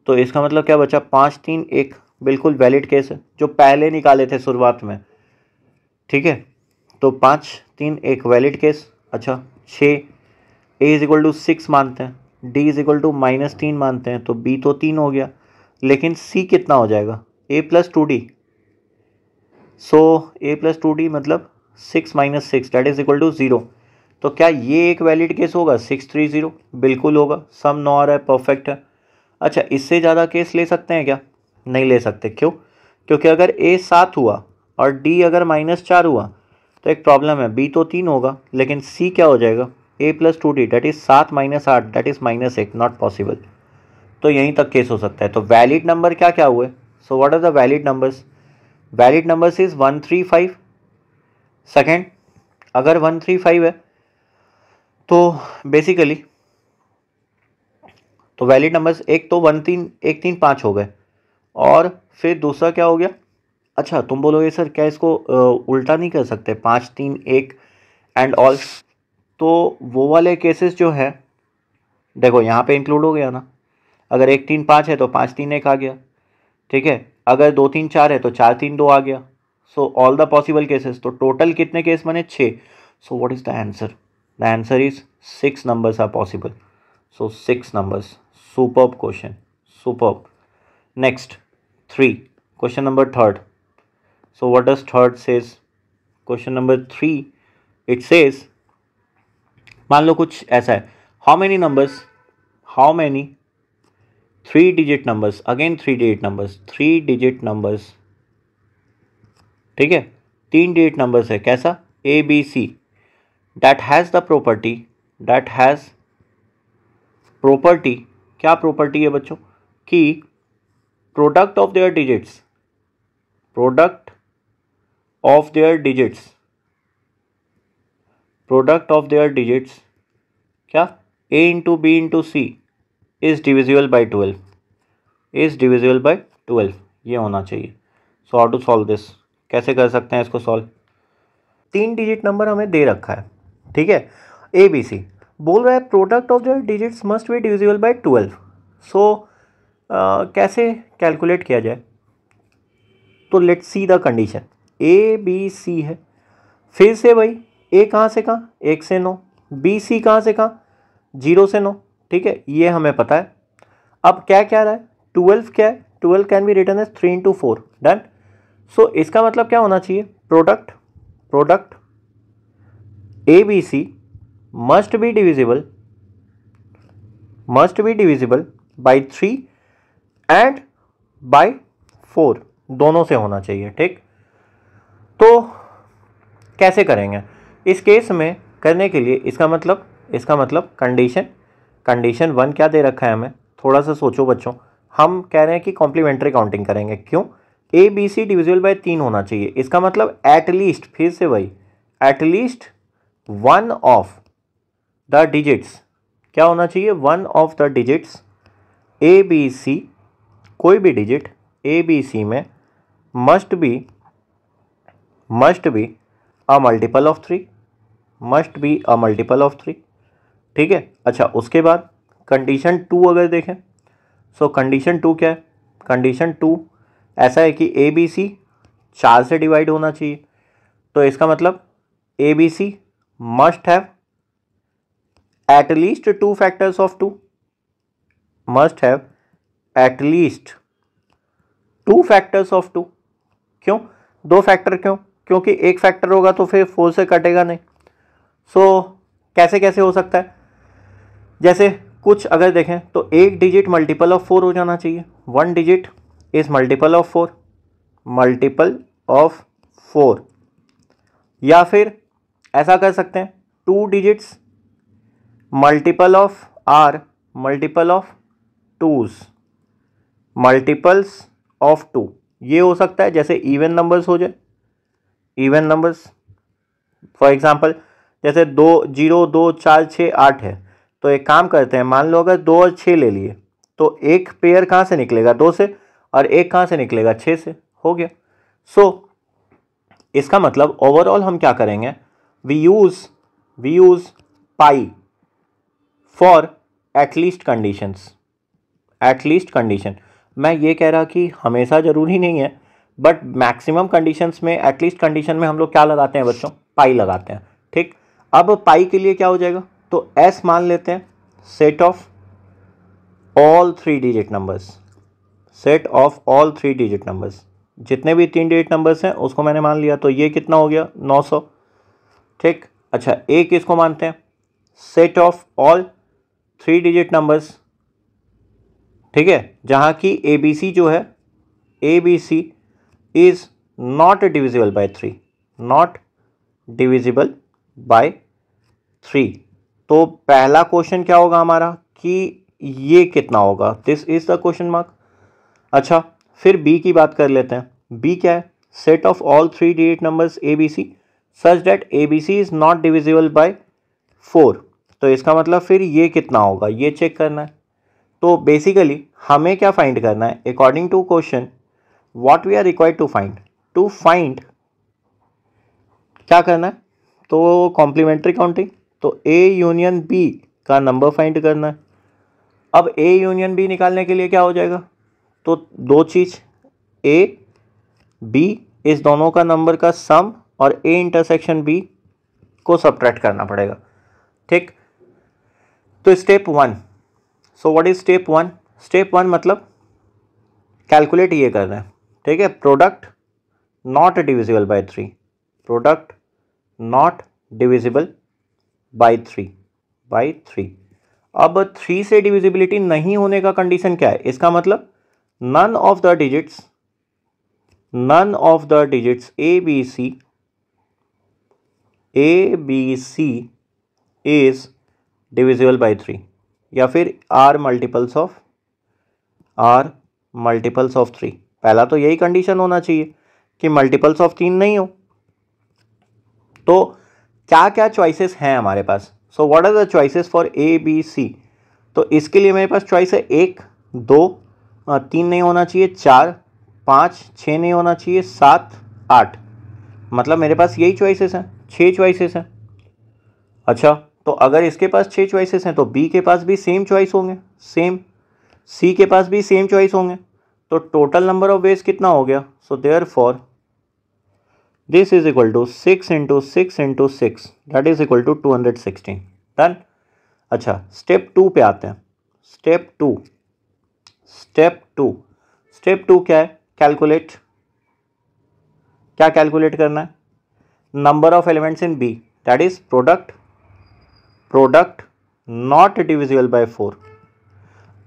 तो इसका मतलब क्या बचा, 5 3 1, बिल्कुल वैलिड केस है, जो पहले निकाले थे शुरुआत में, ठीक है। तो 5 3 1 वैलिड केस। अच्छा 6, a इज इक्वल टू 6 मानते हैं, d इज इक्वल टू -3 मानते हैं, तो b तो 3 हो गया, लेकिन c कितना हो जाएगा, a plus two D. So a plus two D मतलब 6 - 6 दैट इज इक्वल टू 0, तो क्या ये एक वैलिड केस होगा, 6 3 0, बिल्कुल होगा, सम 9 आ रहा है, परफेक्ट है। अच्छा इससे ज़्यादा केस ले सकते हैं क्या, नहीं ले सकते, क्यों, क्योंकि अगर a 7 हुआ और d अगर -4 हुआ तो एक प्रॉब्लम है, b तो 3 होगा, लेकिन c क्या हो जाएगा, a plus two D that is 7 - 8 that is -1, not possible. तो यहीं तक केस हो सकता है। तो वैलिड नंबर क्या क्या हुए, so what are the valid numbers, valid numbers is 1 3 5। Second, अगर 1 3 5 है तो बेसिकली तो वैलिड नंबर्स एक तो 1 3 1 3 5 हो गए, और फिर दूसरा क्या हो गया, अच्छा तुम बोलोगे सर क्या इसको उल्टा नहीं कर सकते, 5 3 1 एंड ऑल, तो वो वाले केसेस जो है देखो यहाँ पे इंक्लूड हो गया ना, अगर 1 3 5 है तो 5 3 1 आ गया, ठीक है। अगर 2 3 4 है तो 4 3 2 आ गया। So all the possible cases, तो टोटल कितने केस बने? 6। So what is the answer? The answer is 6 numbers are possible. So 6 numbers. Superb question, superb. Next 3, question number third. So what does third says? Question number 3 it says, मान लो कुछ ऐसा है, how many numbers, how many 3 digit numbers, again 3 digit numbers, 3 digit numbers, ठीक है, 3 डिजिट नंबर्स है, कैसा? A B C, that has the property, that has property, क्या प्रॉपर्टी है बच्चों? कि product of their digits, product of their digits, product of their digits क्या? A into B into C is divisible by 12, is divisible by 12, ये होना चाहिए। So how to solve this? कैसे कर सकते हैं इसको सॉल्व? 3 डिजिट नंबर हमें दे रखा है, ठीक है, ए बी सी, बोल रहा है product of the digits must be divisible by 12। So कैसे कैलकुलेट किया जाए? तो let's see the condition, A B C है, फिर से भाई ए कहाँ से कहाँ? 1 से 9, बी सी कहाँ से कहाँ? 0 से 9, ठीक है, ये हमें पता है। अब क्या क्या रहा है? 12 क्या है? 12 can be written as 3 into 4, done. So इसका मतलब क्या होना चाहिए? Product, product A B C must be divisible, must be divisible by 3 and by 4, दोनों से होना चाहिए, ठीक। तो कैसे करेंगे इस केस में? करने के लिए इसका मतलब कंडीशन, कंडीशन 1 क्या दे रखा है हमें? थोड़ा सा सोचो बच्चों, हम कह रहे हैं कि कॉम्प्लीमेंट्री काउंटिंग करेंगे, क्यों? A B C divisible by 3 होना चाहिए, इसका मतलब एटलीस्ट, फिर से वही, एटलीस्ट 1 ऑफ द डिजिट्स, क्या होना चाहिए? 1 of the digits A B C, कोई भी डिजिट ए बी सी में must be a multiple of 3, must be a multiple of 3, ठीक है। अच्छा, उसके बाद कंडीशन 2 अगर देखें, सो कंडीशन 2 क्या है? कंडीशन 2 ऐसा है कि ए बी सी 4 से डिवाइड होना चाहिए, तो इसका मतलब A B C must have at least 2 factors of 2, must have at least 2 factors of 2। क्यों 2 फैक्टर? क्योंकि एक फैक्टर होगा तो फिर 4 से कटेगा नहीं। सो कैसे कैसे हो सकता है? जैसे कुछ अगर देखें तो एक डिजिट मल्टीपल ऑफ 4 हो जाना चाहिए, 1 digit is multiple of 4, multiple of 4, या फिर ऐसा कर सकते हैं 2 digits multiple of are, multiple of 2s, multiples of 2, ये हो सकता है। जैसे इवन नंबर्स हो जाए, इवन नंबर्स, फॉर एग्जांपल जैसे 2 0 2 4 6 8 है, तो एक काम करते हैं, मान लो अगर 2 और 6 ले लिए तो एक पेयर कहाँ से निकलेगा? 2 से, और एक कहाँ से निकलेगा? 6 से, हो गया। सो इसका मतलब ओवरऑल हम क्या करेंगे? We use PIE for at least conditions, at least condition. मैं ये कह रहा कि हमेशा ज़रूरी नहीं है, बट मैक्सिमम कंडीशंस में, एटलीस्ट कंडीशन में हम लोग क्या लगाते हैं बच्चों? पाई लगाते हैं, ठीक। अब पाई के लिए क्या हो जाएगा? तो एस मान लेते हैं, set of all 3 digit numbers, set of all 3 digit numbers, जितने भी 3 डिजिट नंबर्स हैं उसको मैंने मान लिया, तो ये कितना हो गया? 900, ठीक। अच्छा, एक किसको मानते हैं? Set of all 3 digit numbers, ठीक है, जहां की ए बी सी जो है, A B C is not divisible by 3, not divisible by 3। तो पहला क्वेश्चन क्या होगा हमारा कि ये कितना होगा? This is the question mark. अच्छा, फिर बी की बात कर लेते हैं। बी क्या है? Set of all 3 digit numbers A B C such that A B C is not divisible by 4, तो इसका मतलब फिर ये कितना होगा, ये चेक करना है। तो बेसिकली हमें क्या फाइंड करना है? According to question what we are required to find क्या करना है? तो कॉम्प्लीमेंट्री काउंटिंग, तो ए यूनियन बी का नंबर फाइंड करना है, अब ए यूनियन बी निकालने के लिए क्या हो जाएगा, तो दो चीज, ए बी इस दोनों का नंबर का सम और ए इंटरसेक्शन बी को सबट्रैक्ट करना पड़ेगा, ठीक। तो step 1, so what is step 1? Step 1 मतलब कैलकुलेट ये कर रहे हैं, ठीक है, product not divisible by 3, product not divisible by 3। अब 3 से डिविजिबिलिटी नहीं होने का कंडीशन क्या है, इसका मतलब none of the digits A B C is divisible by 3, या फिर आर मल्टीपल्स ऑफ 3। पहला तो यही कंडीशन होना चाहिए कि मल्टीपल्स ऑफ 3 नहीं हो। तो क्या क्या चॉइसेस हैं हमारे पास, so what are the choices for A B C? तो इसके लिए मेरे पास चॉइस है 1, 2, 3 नहीं होना चाहिए, 4, 5, 6 नहीं होना चाहिए, 7, 8, मतलब मेरे पास यही चॉइसेस हैं, 6 चॉइसेस हैं। अच्छा, तो अगर इसके पास 6 चॉइसेस हैं तो बी के पास भी सेम चॉइस होंगे, सेम, सी के पास भी सेम चॉइस होंगे, तो टोटल नंबर ऑफ वेज कितना हो गया? So therefore this is equal to 6 into 6 into 6, that is equal to 216। Done. अच्छा, स्टेप 2 पे आते हैं। स्टेप टू क्या है? कैलकुलेट। क्या कैलकुलेट करना है? Number of elements in B, that is product not divisible by 4।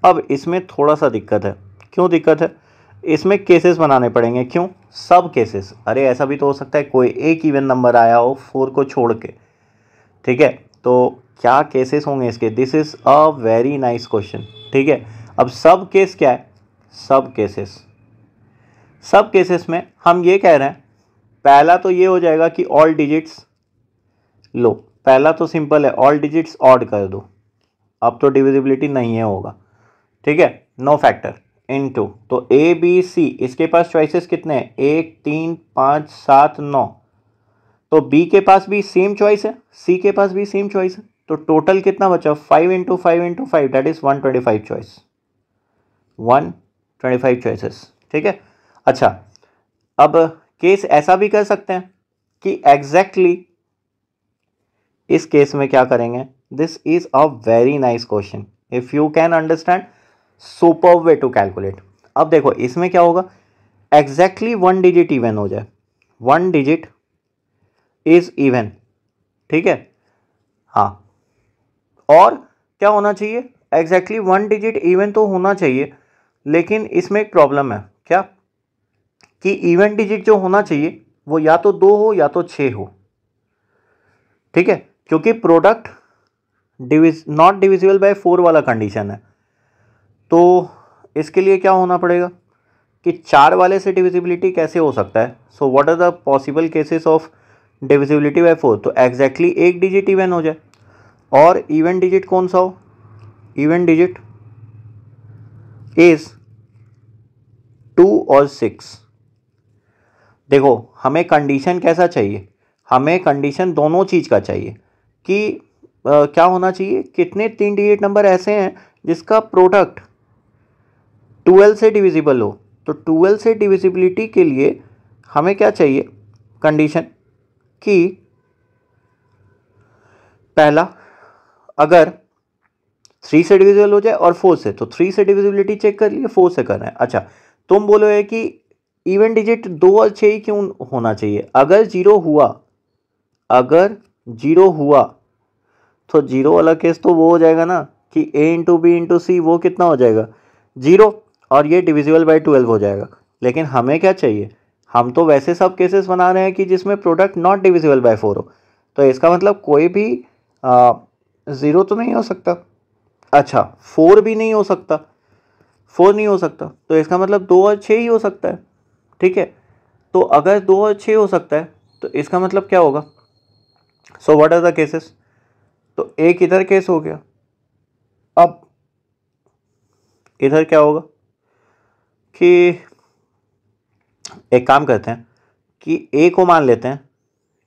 अब इसमें थोड़ा सा दिक्कत है। क्यों दिक्कत है? इसमें केसेस बनाने पड़ेंगे। क्यों? सब केसेस। अरे ऐसा भी तो हो सकता है कोई एक इवन नंबर आया हो 4 को छोड़ के, ठीक है, तो क्या केसेस होंगे इसके? This is a very nice question, ठीक है। अब सब केस क्या है? सब केसेस में हम ये कह रहे हैं, पहला तो ये हो जाएगा कि ऑल डिजिट्स लो, पहला तो सिंपल है, ऑल डिजिट्स ऑड कर दो, अब तो डिविजिबिलिटी नहीं है होगा, ठीक है, नो फैक्टर इनटू, तो ए बी सी इसके पास चॉइसेस कितने हैं? 1, 3, 5, 7, 9, तो बी के पास भी सेम चॉइस है, सी के पास भी सेम चॉइस है, तो टोटल कितना बचा? 5 into 5 into 5, that is 125 choice, 125 choices, ठीक है। अच्छा, अब केस ऐसा भी कर सकते हैं कि एग्जैक्टली इस केस में क्या करेंगे? This is a very nice question, if you can understand, super way to calculate. अब देखो इसमें क्या होगा, एग्जैक्टली 1 डिजिट इवन हो जाए, 1 डिजिट इज इवन, ठीक है, हाँ, और क्या होना चाहिए? एग्जैक्टली 1 डिजिट इवन तो होना चाहिए, लेकिन इसमें एक प्रॉब्लम है। क्या? कि इवन डिजिट जो होना चाहिए वो या तो 2 हो या तो 6 हो, ठीक है, क्योंकि प्रोडक्ट नॉट डिविजिबल बाय 4 वाला कंडीशन है। तो इसके लिए क्या होना पड़ेगा कि 4 वाले से डिविजिबिलिटी कैसे हो सकता है? So what are the possible cases of divisibility by 4? तो एग्जैक्टली एक डिजिट इवन हो जाए, और इवन डिजिट कौन सा हो? इवन डिजिट इज 2 और 6। देखो हमें कंडीशन कैसा चाहिए? हमें कंडीशन दोनों चीज़ का चाहिए कि क्या होना चाहिए? कितने 3 डिजिट नंबर ऐसे हैं जिसका प्रोडक्ट 12 से डिविजिबल हो। तो 12 से डिविजिबिलिटी के लिए हमें क्या चाहिए कंडीशन? कि पहला, अगर 3 से डिविजिबल हो जाए और 4 से, तो 3 से डिविजिबिलिटी चेक कर लिए, 4 से कर रहे हैं। अच्छा, तुम बोलोगे कि इवन डिजिट 2 और 6 ही क्यों होना चाहिए? अगर जीरो हुआ तो जीरो वाला केस तो वो हो जाएगा ना कि a इंटू बी इंटू सी, वो कितना हो जाएगा? 0, और ये डिविजिबल बाय 12 हो जाएगा। लेकिन हमें क्या चाहिए? हम तो वैसे सब केसेस बना रहे हैं कि जिसमें प्रोडक्ट नॉट डिविजिबल बाय 4 हो, तो इसका मतलब कोई भी 0 तो नहीं हो सकता। अच्छा, 4 भी नहीं हो सकता, 4 नहीं हो सकता, तो इसका मतलब 2 और 6 ही हो सकता है, ठीक है। तो अगर 2 और 6 हो सकता है तो इसका मतलब क्या होगा? So what are the cases? तो एक इधर केस हो गया। अब इधर क्या होगा कि एक काम करते हैं कि ए को मान लेते हैं,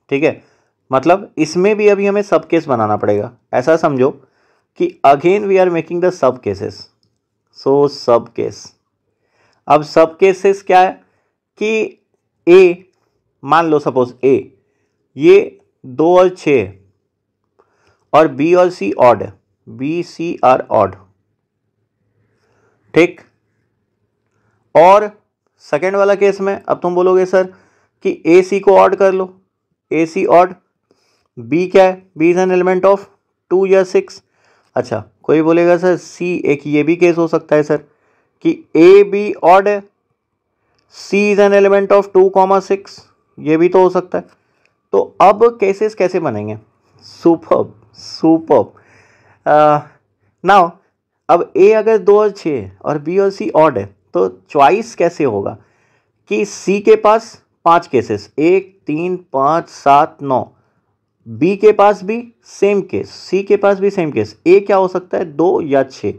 ठीक है, मतलब इसमें भी अभी हमें सब केस बनाना पड़ेगा। ऐसा समझो कि again we are making the sub cases. So sub case. अब सब केसेस क्या है कि ए, मान लो सपोज ए ये 2 और 6 है और बी और सी ऑड है. B C are odd. ठीक. और सेकेंड वाला केस में अब तुम बोलोगे सर कि ए सी को ऑड कर लो. ए सी ऑड. बी क्या है? B is an element of 2 या 6. अच्छा, कोई बोलेगा सर सी, एक ये भी केस हो सकता है सर कि ए बी ऑड है, सी इज एन एलिमेंट ऑफ 2, 6. ये भी तो हो सकता है. तो अब केसेस कैसे बनेंगे? Superb, superb. नाउ अब ए अगर 2 और 6 है और बी और सी ऑड है तो चॉइस कैसे होगा कि सी के पास 5 केसेस, 1 3 5 7 9. बी के पास भी सेम केस, सी के पास भी सेम केस. ए क्या हो सकता है? 2 या 6.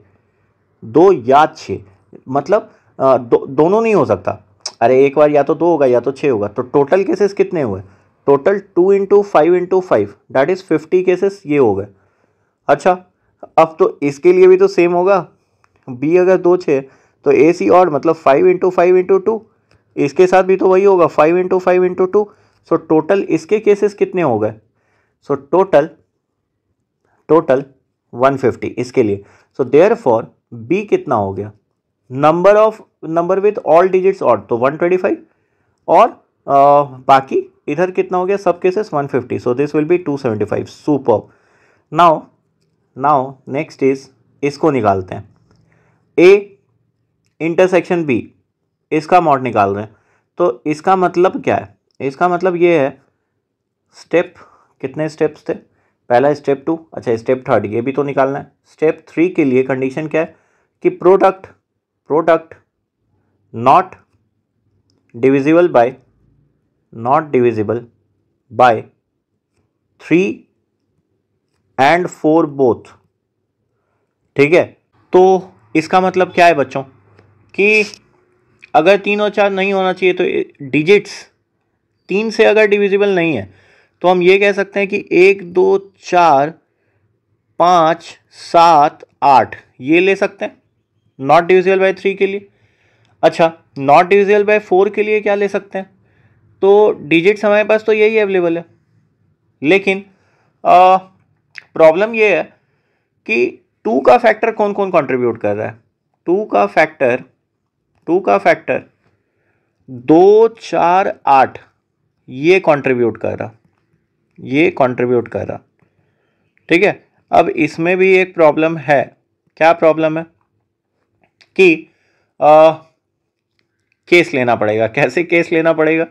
2 या 6 मतलब दोनों नहीं हो सकता. अरे एक बार या तो 2 होगा या तो 6 होगा. तो टोटल केसेस कितने हुए? Total 2 into 5 into 5 that is 50 cases ये हो गए. अच्छा, अब तो इसके लिए भी तो सेम होगा. बी अगर 2 6 तो ए सी ऑड मतलब 5 इंटू 5 इंटू 2. इसके साथ भी तो वही होगा 5 इंटू 5 इंटू 2. सो टोटल इसके केसेस कितने हो गए? सो टोटल 150 इसके लिए. सो देयरफॉर बी कितना हो गया? Number with all digits odd तो 125 और बाकी इधर कितना हो गया? सब cases 150. So this will B 275. Super. Now next is इसको निकालते हैं. ए इंटरसेक्शन बी, इसका मॉड निकाल रहे हैं. तो इसका मतलब क्या है? इसका मतलब ये है स्टेप, कितने स्टेप्स थे? पहला स्टेप 2, अच्छा स्टेप 3 ये भी तो निकालना है. स्टेप 3 के लिए कंडीशन क्या है कि product not divisible by 3 and 4 both. ठीक है. तो इसका मतलब क्या है बच्चों कि अगर 3 और 4 नहीं होना चाहिए तो डिजिट्स 3 से अगर डिविजिबल नहीं है तो हम ये कह सकते हैं कि 1 2 4 5 7 8 ये ले सकते हैं नॉट डिविजिबल बाय 3 के लिए. अच्छा, नॉट डिविजिबल बाय 4 के लिए क्या ले सकते हैं? तो डिजिट्स हमारे पास तो यही अवेलेबल है. लेकिन प्रॉब्लम ये है कि 2 का फैक्टर कौन कौन कंट्रीब्यूट कर रहा है? 2 का फैक्टर 2 4 8 ये कंट्रीब्यूट कर रहा. ठीक है. अब इसमें भी एक प्रॉब्लम है. क्या प्रॉब्लम है कि केस लेना पड़ेगा. कैसे केस लेना पड़ेगा?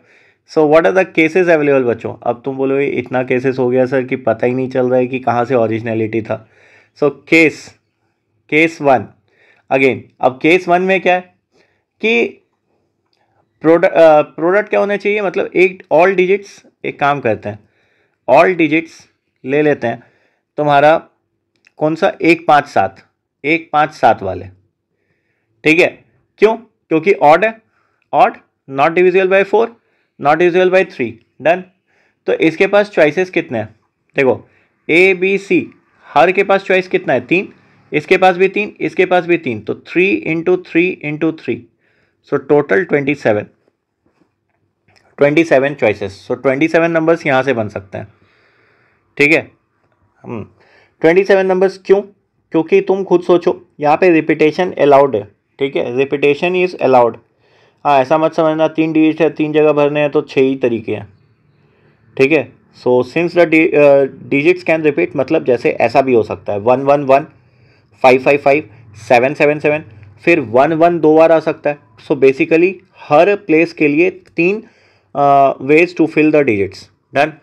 So what are the cases available बच्चों? अब तुम बोलोगे इतना केसेस हो गया सर कि पता ही नहीं चल रहा है कि कहाँ से ओरिजिनलिटी था. So case 1 again. अब केस 1 में क्या है कि प्रोडक्ट क्या होना चाहिए? मतलब एक ऑल डिजिट्स, एक काम करते हैं ऑल डिजिट्स ले लेते हैं तुम्हारा कौन सा? 1 5 7 वाले. ठीक है. क्यों? क्योंकि ऑड है. Odd, not divisible by 4, not divisible by 3. Done. तो इसके पास चॉइसेस कितने हैं? देखो ए बी सी हर के पास चॉइस कितना है? 3. इसके पास भी 3, इसके पास भी 3. तो 3 into 3 into 3. So total 27 choices. So 27 numbers यहाँ से बन सकते हैं. ठीक है. 27 नंबर्स. क्यों? क्योंकि तुम खुद सोचो यहाँ पे रिपीटेशन अलाउड है. ठीक है, रिपीटेशन इज अलाउड. हाँ, ऐसा मत समझना 3 डिजिट है 3 जगह भरने हैं तो 6 ही तरीके हैं. ठीक है. So since the digits can repeat, मतलब जैसे ऐसा भी हो सकता है 1 1 1 5 5 5 7 7 7 फिर 1 1 2 बार आ सकता है. सो बेसिकली हर प्लेस के लिए 3 ways to fill the digits. Done.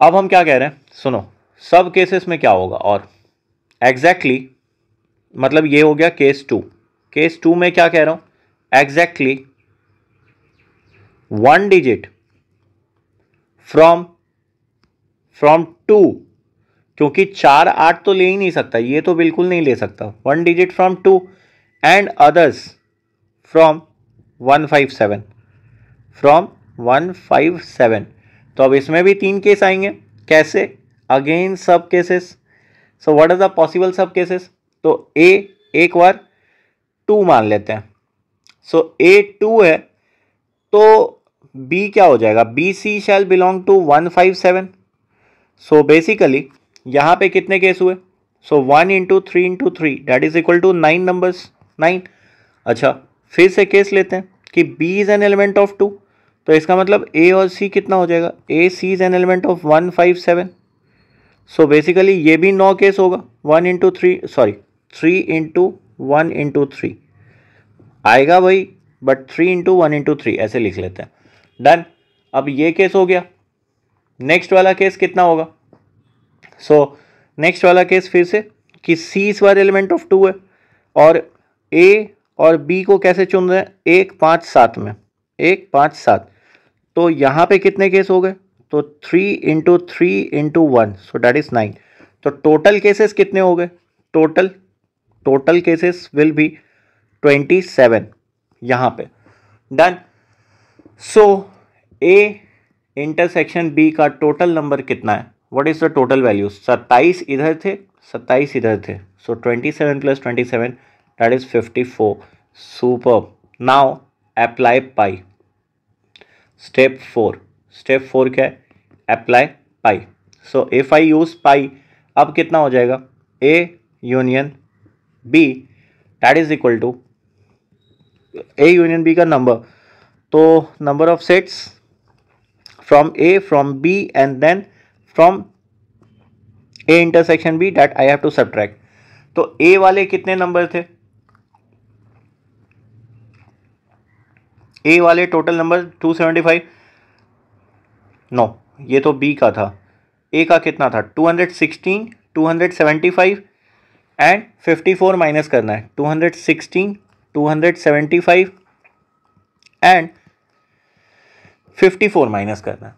अब हम क्या कह रहे हैं सुनो. सब केसेस में क्या होगा? और एग्जैक्टली मतलब ये हो गया केस 2. केस 2 में क्या कह रहा हूं? एग्जैक्टली 1 डिजिट फ्रॉम 2, क्योंकि 4 8 तो ले ही नहीं सकता, ये तो बिल्कुल नहीं ले सकता. 1 digit from 2 and others from 157. तो अब इसमें भी 3 केस आएंगे. कैसे? अगेन सब cases. So what are the possible सब केसेस? तो ए एक बार 2 मान लेते हैं, सो ए 2 है तो बी क्या हो जाएगा? B C shall belong to 157. So basically यहाँ पे कितने केस हुए? So 1 into 3 into 3 that is equal to 9 numbers, 9. अच्छा फिर से केस लेते हैं कि B is an element of 2, तो इसका मतलब A और C कितना हो जाएगा? A C is an element of 157. So basically ये भी 9 केस होगा. 1 इंटू 3 सॉरी 3 इंटू 1 इंटू 3 आएगा भाई, बट 3 इंटू 1 इंटू 3 ऐसे लिख लेते हैं. डन. अब ये केस हो गया. नेक्स्ट वाला केस कितना होगा? सो नेक्स्ट वाला केस फिर से कि C इस बार एलिमेंट ऑफ 2 है और A और B को कैसे चुन रहे हैं? 1 5 7 में, 1 5 7. तो यहाँ पे कितने केस हो गए? तो 3 into 3 into 1 so that is 9. तो टोटल केसेस कितने हो गए? टोटल केसेस विल बी 27 यहाँ पे. Done. So A intersection B का टोटल नंबर कितना है? What is the total value? 27 इधर थे, 27 इधर थे, so 27 plus 27 that is 54. Super. Now apply PIE. Step 4 क्या है? Apply PIE. So if I use PIE, अब कितना हो जाएगा? A union B that is equal to A union B का नंबर, तो number of sets from A, from B and then from A intersection B that I have to subtract. तो A वाले कितने नंबर थे? A वाले टोटल नंबर 275. नो, ये तो B का था. A का कितना था? 216, 275 एंड 54 माइनस करना है. 216, 275 एंड 54 माइनस करना है.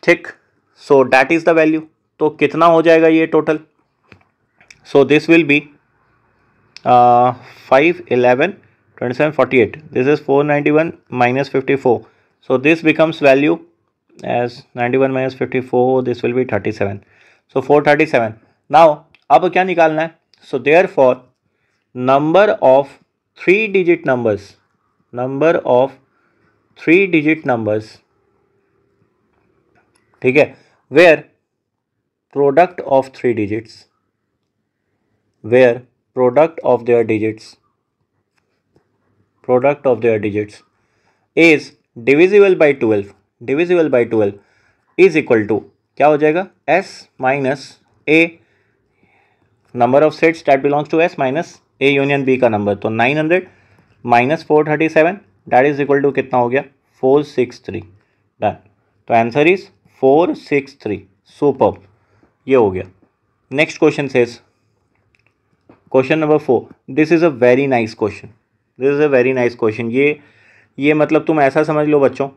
ठीक. So that is the value. तो कितना हो जाएगा ये total? So this will B 5 11 27 48. This is 491 minus 54. So this becomes value as 91 minus 54. This will be 37. So 437. Now अब क्या निकालना है? So therefore number of 3-digit numbers, ठीक है, where product of 3 digits, where product of their digits is divisible by 12 is equal to क्या हो जाएगा? S minus A number of sets that belongs to S minus A union B का नंबर. तो 900 minus 437 that is equal to कितना हो गया? 463. डन. तो आंसर इज 463. सुपर. ये हो गया. Next question says, question number 4. This is a very nice question. ये मतलब तुम ऐसा समझ लो बच्चों,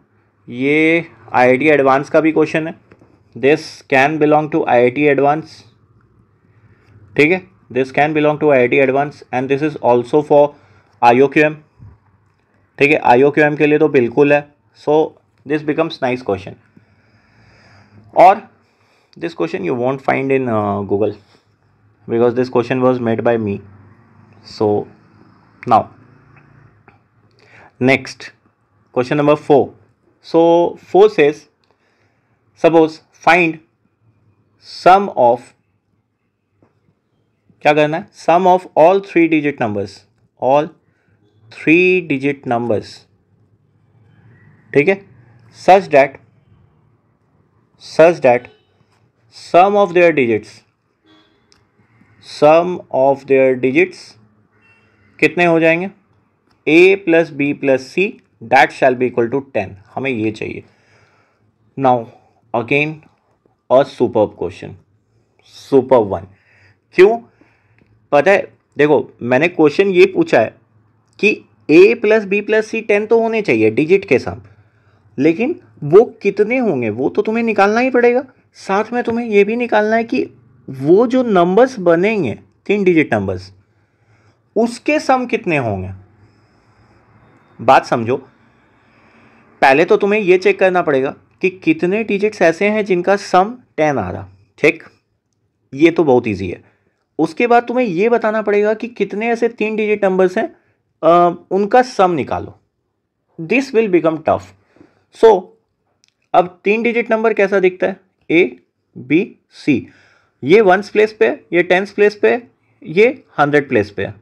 ये IIT एडवांस का भी क्वेश्चन है. This can belong to IIT advance. ठीक है, this can belong to IIT advance and this is also for IOQM. ठीक है, IOQM के लिए तो बिल्कुल है. So this becomes nice question. और this question you won't find in Google because this question was made by me. So now next question number 4. So 4 says, suppose find sum of, क्या करना है? Sum of all 3-digit numbers, ठीक है, such that sum of their digits कितने हो जाएंगे? A plus B plus C that shall be equal to 10. हमें ये चाहिए. Now again a superb question, superb one. क्यों? पता है, देखो मैंने क्वेश्चन ये पूछा है कि A plus B plus C 10 तो होने चाहिए डिजिट के साथ, लेकिन वो कितने होंगे वो तो तुम्हें निकालना ही पड़ेगा. साथ में तुम्हें ये भी निकालना है कि वो जो नंबर्स बनेंगे 3 डिजिट नंबर्स, उसके सम कितने होंगे. बात समझो. पहले तो तुम्हें ये चेक करना पड़ेगा कि कितने डिजिट्स ऐसे हैं जिनका सम 10 आ रहा. ठीक, ये तो बहुत इजी है. उसके बाद तुम्हें ये बताना पड़ेगा कि कितने ऐसे 3 डिजिट नंबर्स हैं, उनका सम निकालो। This will become tough. So अब 3 डिजिट नंबर कैसा दिखता है, ABC, ये 1s प्लेस पे है, ये 10s प्लेस पे है, ये 100 प्लेस पे है,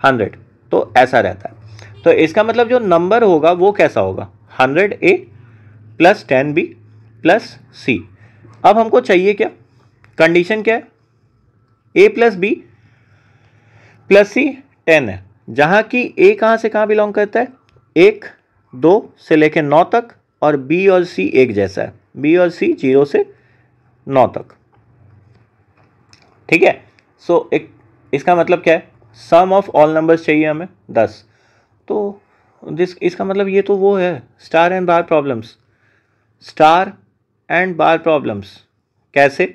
100, तो ऐसा रहता है। तो इसका मतलब जो नंबर होगा वो कैसा होगा, 100A plus 10B plus C। अब हमको चाहिए क्या, कंडीशन क्या है, A plus B plus C 10 है, जहां की A कहां से कहां बिलोंग करता है, 1 2 से लेकर 9 तक, और B और C एक जैसा है, B और C 0 से 9 तक। ठीक है, सो एक इसका मतलब क्या है, सम ऑफ ऑल नंबर्स चाहिए हमें 10। तो इसका मतलब ये तो वो है star and bar problems. Star and bar problems कैसे,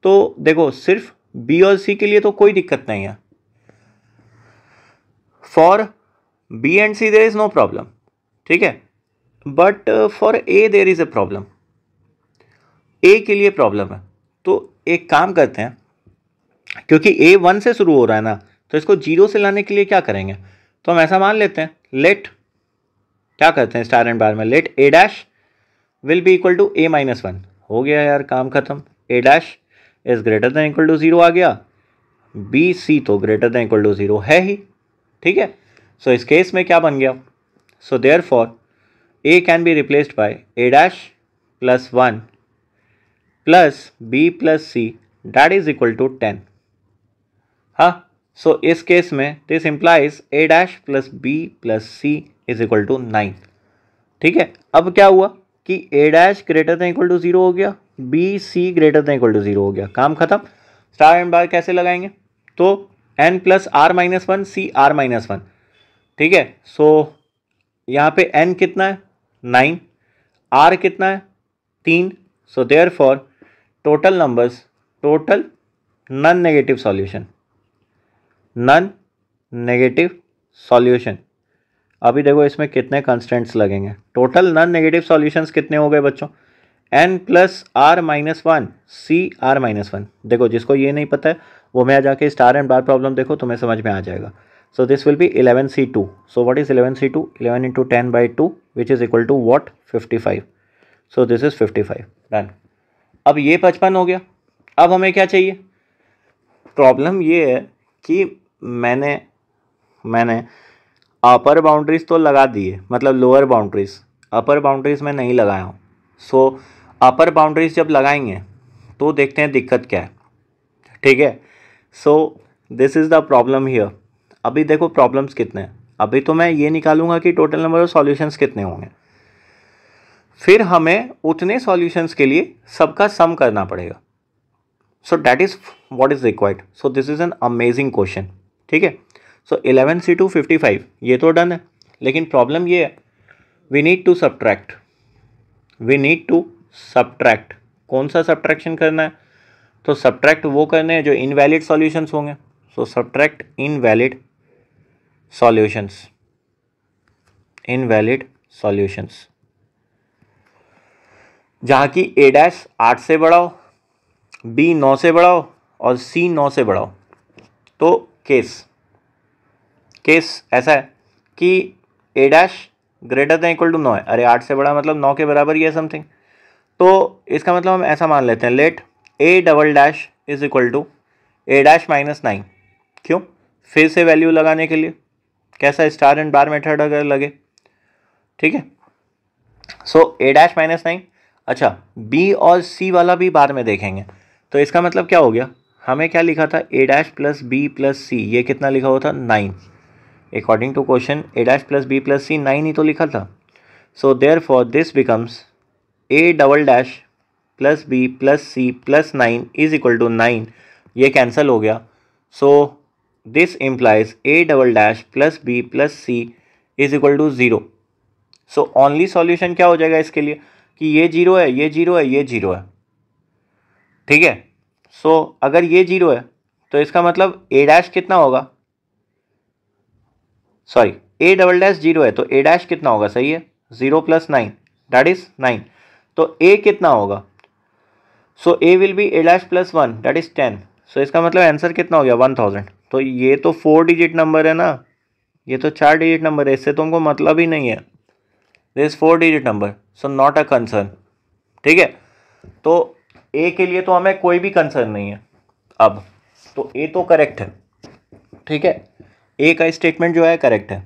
तो देखो सिर्फ बी और सी के लिए तो कोई दिक्कत नहीं है, for B and C there is no problem, ठीक है, but for A there is a problem, A के लिए प्रॉब्लम है। तो एक काम करते हैं, क्योंकि ए 1 से शुरू हो रहा है ना, तो इसको 0 से लाने के लिए क्या करेंगे, तो हम ऐसा मान लेते हैं, लेट, क्या करते हैं स्टार एंड बार में, let A dash will be equal to A minus 1। हो गया यार, काम खत्म, A dash is greater than equal to 0 आ गया, बी सी तो ग्रेटर देन इक्वल टू 0 है ही, ठीक है। सो इस केस में क्या बन गया, so therefore a can be replaced by a dash plus 1 plus B plus C that is equal to 10। हाँ, सो इस केस में this implies a dash plus B plus C is equal to 9। ठीक है, अब क्या हुआ कि ए dash greater than equal to 0 हो गया, B C greater than equal to 0 हो गया, काम खत्म। स्टार एंड बार कैसे लगाएंगे, तो n plus r minus 1 C r minus 1, ठीक है। सो यहाँ पे n कितना है 9, r कितना है 3, so therefore total numbers, total non negative solution, non negative solution. अभी देखो इसमें कितने कंस्टेंट्स लगेंगे, टोटल नॉन नेगेटिव सॉल्यूशंस कितने हो गए बच्चों, n plus r minus 1 C r minus 1। देखो जिसको ये नहीं पता है वो मैं जाके स्टार एंड बार प्रॉब्लम देखो, तुम्हें समझ में आ जाएगा। So this will be 11C2। So what is 11C2, 11 into 10 by 2 which is equal to what, 55। So this is 55, done. अब ये 55 हो गया। अब हमें क्या चाहिए, प्रॉब्लम ये है कि मैंने अपर बाउंड्रीज तो लगा दिए, मतलब लोअर बाउंड्रीज, अपर बाउंड्रीज में नहीं लगाया हूँ। सो अपर बाउंड्रीज जब लगाएंगे तो देखते हैं दिक्कत क्या है, ठीक है। So this is the problem here. अभी देखो प्रॉब्लम्स कितने हैं, अभी तो मैं ये निकालूंगा कि टोटल नंबर ऑफ सॉल्यूशंस कितने होंगे, फिर हमें उतने सॉल्यूशंस के लिए सबका सम करना पड़ेगा। So that is what is required. So this is an amazing question, ठीक है। सो 11C2 55 ये तो डन है, लेकिन प्रॉब्लम ये है we need to subtract, we need to subtract. कौन सा सब्ट्रैक्शन करना है, तो सब्ट्रैक्ट वो करने हैं जो इनवैलिड सॉल्यूशंस होंगे। So subtract invalid solutions, invalid solutions, जहाँ की ए डैश 8 से बढ़ाओ, बी 9 से बढ़ाओ और सी 9 से बढ़ाओ। तो केस ऐसा है कि ए dash greater than equal to 9 है, अरे 8 से बड़ा मतलब 9 के बराबर ही है समथिंग, तो इसका मतलब हम ऐसा मान लेते हैं, let A double dash is equal to A dash minus 9। क्यों, फिर से वैल्यू लगाने के लिए, कैसा स्टार एंड बार मेथड अगर लगे, ठीक है। सो ए डैश माइनस 9, अच्छा बी और सी वाला भी बार में देखेंगे, तो इसका मतलब क्या हो गया, हमें क्या लिखा था, a dash plus B plus c, ये कितना लिखा हुआ था 9, according to question a dash plus B plus c 9 ही तो लिखा था। So therefore this becomes a double dash plus B plus C plus 9 is equal to 9, ये कैंसिल हो गया। So this implies a double dash plus B plus C is equal to 0। So only solution क्या हो जाएगा इसके लिए कि ये 0 है, ये 0 है, ये 0 है, ठीक है। सो अगर ये 0 है तो इसका मतलब ए डैश कितना होगा, सॉरी ए डबल डैश 0 है तो ए डैश कितना होगा, सही है 0 प्लस 9 दैट इज 9, तो ए कितना होगा, so A will be A dash plus 1 that is 10, so इसका मतलब आंसर कितना हो गया 1000। तो ये तो 4 डिजिट नंबर है ना, ये तो 4 डिजिट नंबर है, इससे तुमको मतलब ही नहीं है। This 4 digit number, so not a concern. ठीक है, तो ए के लिए तो हमें कोई भी कंसर्न नहीं है अब, तो ए तो करेक्ट है। ठीक है, ए का स्टेटमेंट जो है करेक्ट है।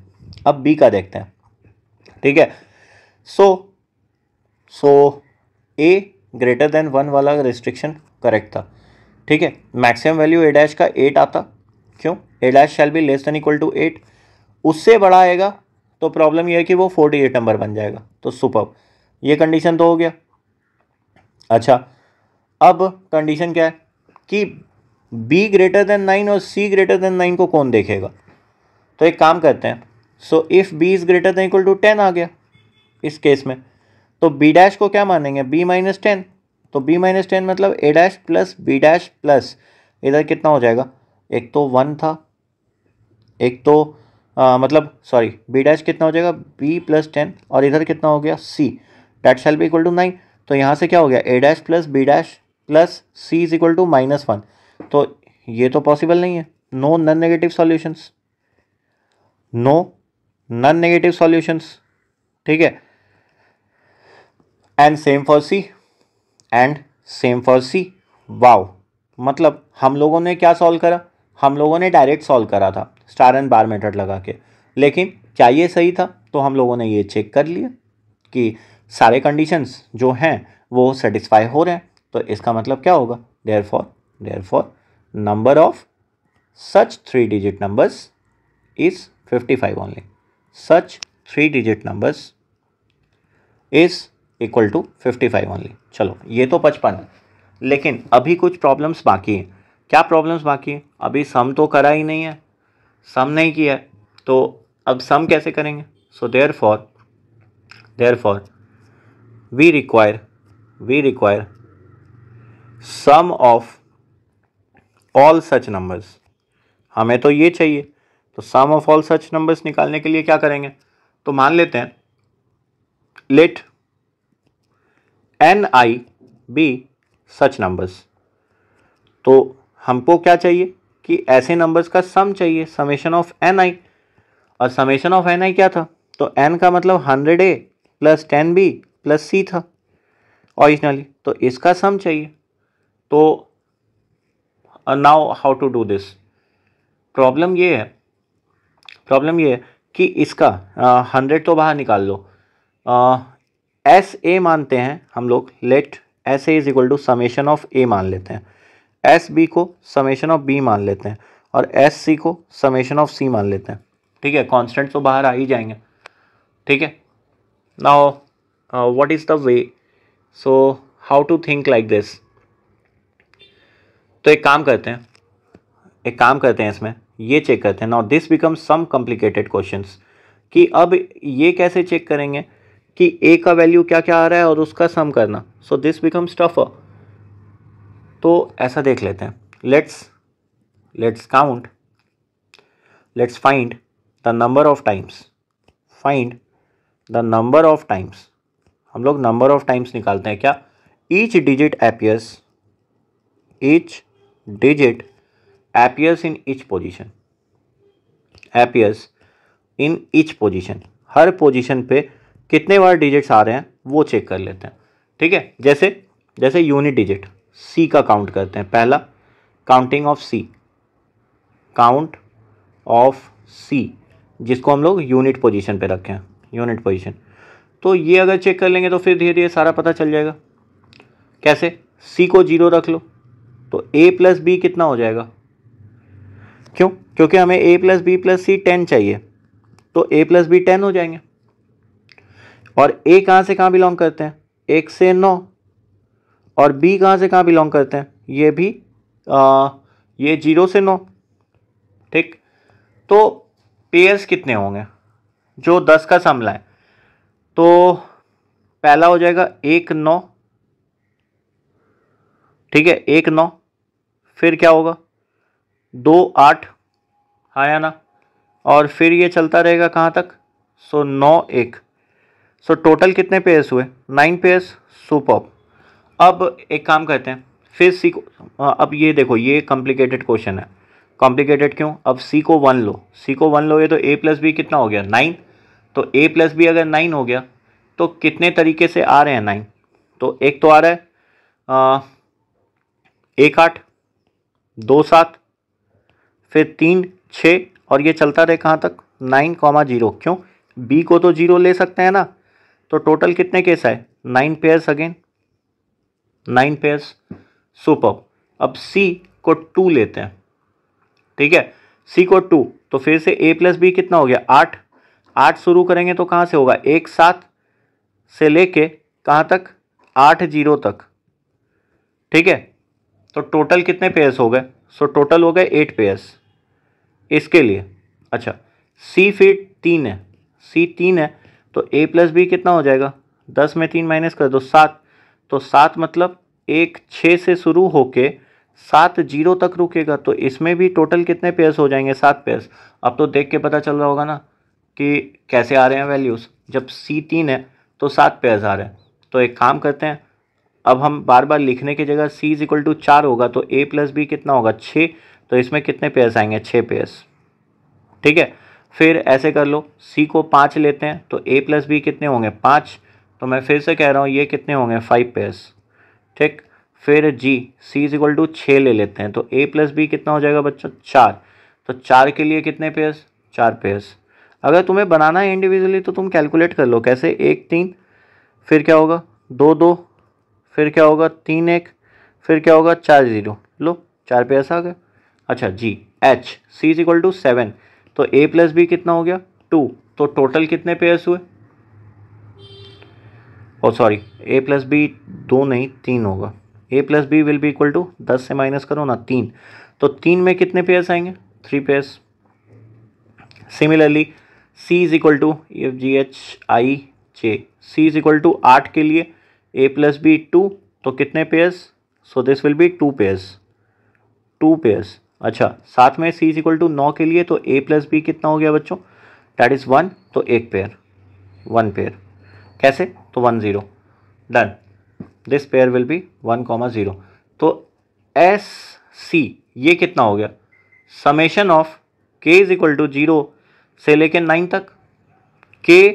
अब बी का देखते हैं। ठीक है, सो ए ग्रेटर देन 1 वाला रिस्ट्रिक्शन करेक्ट था। ठीक है, मैक्सिमम वैल्यू ए डैश का 8 आता, क्यों? A dash shall be less than equal to 8। उससे बड़ा आएगा तो प्रॉब्लम यह है कि वो 48 नंबर बन जाएगा। तो सुपर, ये कंडीशन तो हो गया। अच्छा, अब कंडीशन क्या है कि b ग्रेटर देन 9 और c ग्रेटर देन 9 को कौन देखेगा? तो एक काम करते हैं, so if b is greater than equal to 10 आ गया इस केस में, तो b डैश को क्या मानेंगे? b minus 10। तो b माइनस 10 मतलब a dash plus b dash plus इधर कितना हो जाएगा? एक तो 1 था, एक तो मतलब सॉरी b डैश कितना हो जाएगा? b प्लस 10 और इधर कितना हो गया? c that shall be equal to 9। तो यहाँ से क्या हो गया? a dash plus b dash plus c is equal to -1। तो ये तो पॉसिबल नहीं है। No non negative solutions, no non negative solutions. ठीक है, and same for C, and same for C. Wow, मतलब हम लोगों ने क्या सॉल्व करा? हम लोगों ने डायरेक्ट सॉल्व करा था स्टार एंड बार मेथड लगा के, लेकिन क्या ये सही था? तो हम लोगों ने ये चेक कर लिया कि सारे कंडीशंस जो हैं वो सेटिस्फाई हो रहे हैं। तो इसका मतलब क्या होगा? Therefore number of such 3 digit numbers is 55 only. Such 3 digit numbers is equal to 55 only. चलो, ये तो 55, लेकिन अभी कुछ प्रॉब्लम्स बाकी हैं। क्या प्रॉब्लम्स बाकी है? अभी सम तो करा ही नहीं है, सम नहीं किया है, तो अब सम कैसे करेंगे? So therefore we require sum of all such numbers. हमें तो ये चाहिए, तो sum of all such numbers निकालने के लिए क्या करेंगे? तो मान लेते हैं let ni be such numbers. तो हमको क्या चाहिए कि ऐसे नंबर्स का सम चाहिए, समेशन ऑफ ni। और समेशन ऑफ ni क्या था? तो n का मतलब 100a plus 10b plus c था ओरिजिनली, तो इसका सम चाहिए। तो now how to do this? Problem ये है कि इसका 100 तो बाहर निकाल लो, एस ए मानते हैं हम लोग। Let S A is equal to summation of A मान लेते हैं, एस बी को समेशन ऑफ बी मान लेते हैं, और एस सी को समेशन ऑफ सी मान लेते हैं। ठीक है, कांस्टेंट तो बाहर आ ही जाएंगे। ठीक है, now what is the way? So how to think like this? तो एक काम करते हैं इसमें ये चेक करते हैं। Now this becomes some complicated questions, कि अब ये कैसे चेक करेंगे कि ए का वैल्यू क्या क्या आ रहा है और उसका सम करना। सो दिस बिकम्स टफर। तो ऐसा देख लेते हैं, let's count, let's find the number of times. हम लोग नंबर ऑफ टाइम्स निकालते हैं क्या? Each digit appears in each position। Her position पे कितने बार डिजिट्स आ रहे हैं वो चेक कर लेते हैं। ठीक है, जैसे यूनिट डिजिट सी का काउंट करते हैं। पहला काउंट ऑफ सी, जिसको हम लोग यूनिट पोजीशन पे रखे हैं, यूनिट पोजीशन। तो ये अगर चेक कर लेंगे तो फिर धीरे धीरे सारा पता चल जाएगा। कैसे? सी को 0 रख लो तो a प्लस बी कितना हो जाएगा? क्यों? क्योंकि हमें a प्लस बी प्लस सी 10 चाहिए, तो a प्लस बी 10 हो जाएंगे। और a कहाँ से कहाँ बिलोंग करते हैं? 1 से 9। और b कहाँ से कहाँ बिलोंग करते हैं? ये भी ये 0 से 9। ठीक, तो पेयर्स कितने होंगे जो 10 का सम लाए? तो पहला हो जाएगा 1 9। ठीक है, 1 9, फिर क्या होगा? 2 8, हाँ या ना? और फिर ये चलता रहेगा कहाँ तक? सो 9 1। सो टोटल कितने पेयर्स हुए? 9 पेयर्स। सुपर। अब एक काम करते हैं, फिर सी को अब ये देखो, ये कॉम्प्लिकेटेड क्वेश्चन है। कॉम्प्लिकेटेड क्यों? अब सी को 1 लो, सी को 1 लोगे तो ए प्लस बी कितना हो गया 9। तो ए प्लस बी अगर 9 हो गया तो कितने तरीके से आ रहे हैं 9? तो एक तो आ रहा है 1 8 2 7, फिर 3 6, और ये चलता रहे कहाँ तक 9,0। क्यों? बी को तो 0 ले सकते हैं ना। तो टोटल कितने केस आए? 9 पेयर्स, अगेन 9 पेयर्स। सुपर। अब सी को 2 लेते हैं, ठीक है, सी को 2, तो फिर से ए प्लस बी कितना हो गया 8। 8 शुरू करेंगे तो कहाँ से होगा 1 7 से लेके कहाँ तक 8 0 तक, ठीक है। तो टोटल कितने पेयर्स हो गए? सो टोटल हो गए 8 पेयर्स इसके लिए। अच्छा, सी फिर 3 है, सी 3 है तो ए प्लस बी कितना हो जाएगा? 10 में 3 माइनस कर दो 7। तो 7 मतलब 1 6 से शुरू होके 7 0 तक रुकेगा। तो इसमें भी टोटल कितने पेयर्स हो जाएंगे? 7 पेयर्स। अब तो देख के पता चल रहा होगा ना कि कैसे आ रहे हैं वैल्यूज़। जब सी 3 है तो 7 पेयर्स आ रहे हैं। तो एक काम करते हैं, अब हम बार बार लिखने की जगह सी इज इक्वल टू 4 होगा तो ए प्लस बी कितना होगा 6। तो इसमें कितने पेयर्स आएंगे? 6 पेयर्स, ठीक है। फिर ऐसे कर लो, सी को 5 लेते हैं तो ए प्लस बी कितने होंगे 5। तो मैं फिर से कह रहा हूँ ये कितने होंगे 5 पेयर्स, ठीक। फिर जी सी इज इक्वल टू 6 ले लेते हैं तो ए प्लस बी कितना हो जाएगा बच्चों 4। तो 4 के लिए कितने पेयर्स? 4 पेयर्स। अगर तुम्हें बनाना है इंडिविजुअली तो तुम कैलकुलेट कर लो कैसे। 1 3, फिर क्या होगा 2 2, फिर क्या होगा 3 1, फिर क्या होगा 4 0। लो 4 पेयर्स आ गए। अच्छा G H C is equal to 7, तो ए प्लस बी कितना हो गया 2। तो टोटल कितने पेयर्स हुए? Oh sorry, A plus B 2 नहीं 3 होगा। A plus B will be equal to 10 से माइनस करो ना 3। तो 3 में कितने पेयर्स आएंगे? 3 pairs. Similarly C is equal to F G H I J, C is equal to 8 के लिए ए प्लस बी 2, तो कितने pairs? So this will be 2 pairs, 2 pairs. अच्छा, साथ में सी इज इक्वल टू 9 के लिए तो ए प्लस बी कितना हो गया बच्चों? डैट इज़ 1, तो एक पेयर, 1 पेयर। कैसे? तो 1 0, done. This pair will be 1,0। तो एस सी ये कितना हो गया? समेशन ऑफ के इज इक्वल टू 0 से लेके 9 तक के,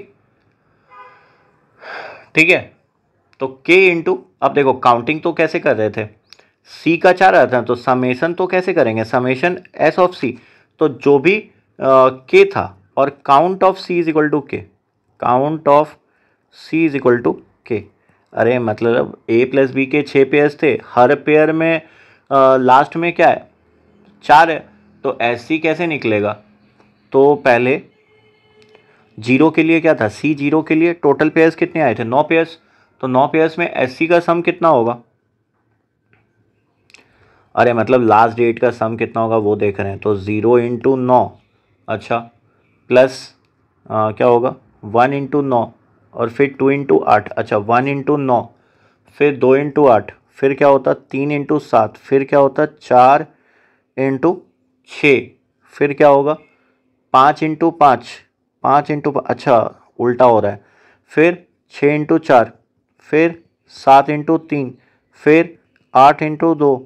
ठीक है। तो के इंटू, अब देखो काउंटिंग तो कैसे कर रहे थे, सी का 4 आता है तो समेशन तो कैसे करेंगे? समेशन एस ऑफ सी, तो जो भी के था और count of C is equal to K, count of C is equal to K. अरे मतलब ए प्लस बी के 6 पेयर्स थे, हर पेयर में लास्ट में क्या है 4 है, तो एस सी कैसे निकलेगा? तो पहले 0 के लिए क्या था? सी 0 के लिए टोटल पेयर्स कितने आए थे? 9 पेयर्स। तो 9 पेयर्स में एस सी का सम कितना होगा? अरे मतलब लास्ट डेट का सम कितना होगा वो देख रहे हैं, तो 0 इंटू 9, अच्छा, प्लस क्या होगा 1 इंटू 9, और फिर 2 इंटू 8, अच्छा 1 इंटू 9, फिर 2 इंटू 8, फिर क्या होता 3 इंटू 7, फिर क्या होता 4 इंटू 6, फिर क्या होगा 5 इंटू 5, 5 इंटू, अच्छा उल्टा हो रहा है, फिर 6 इंटू 4, फिर 7 इंटू 3, फिर 8 इंटू 2,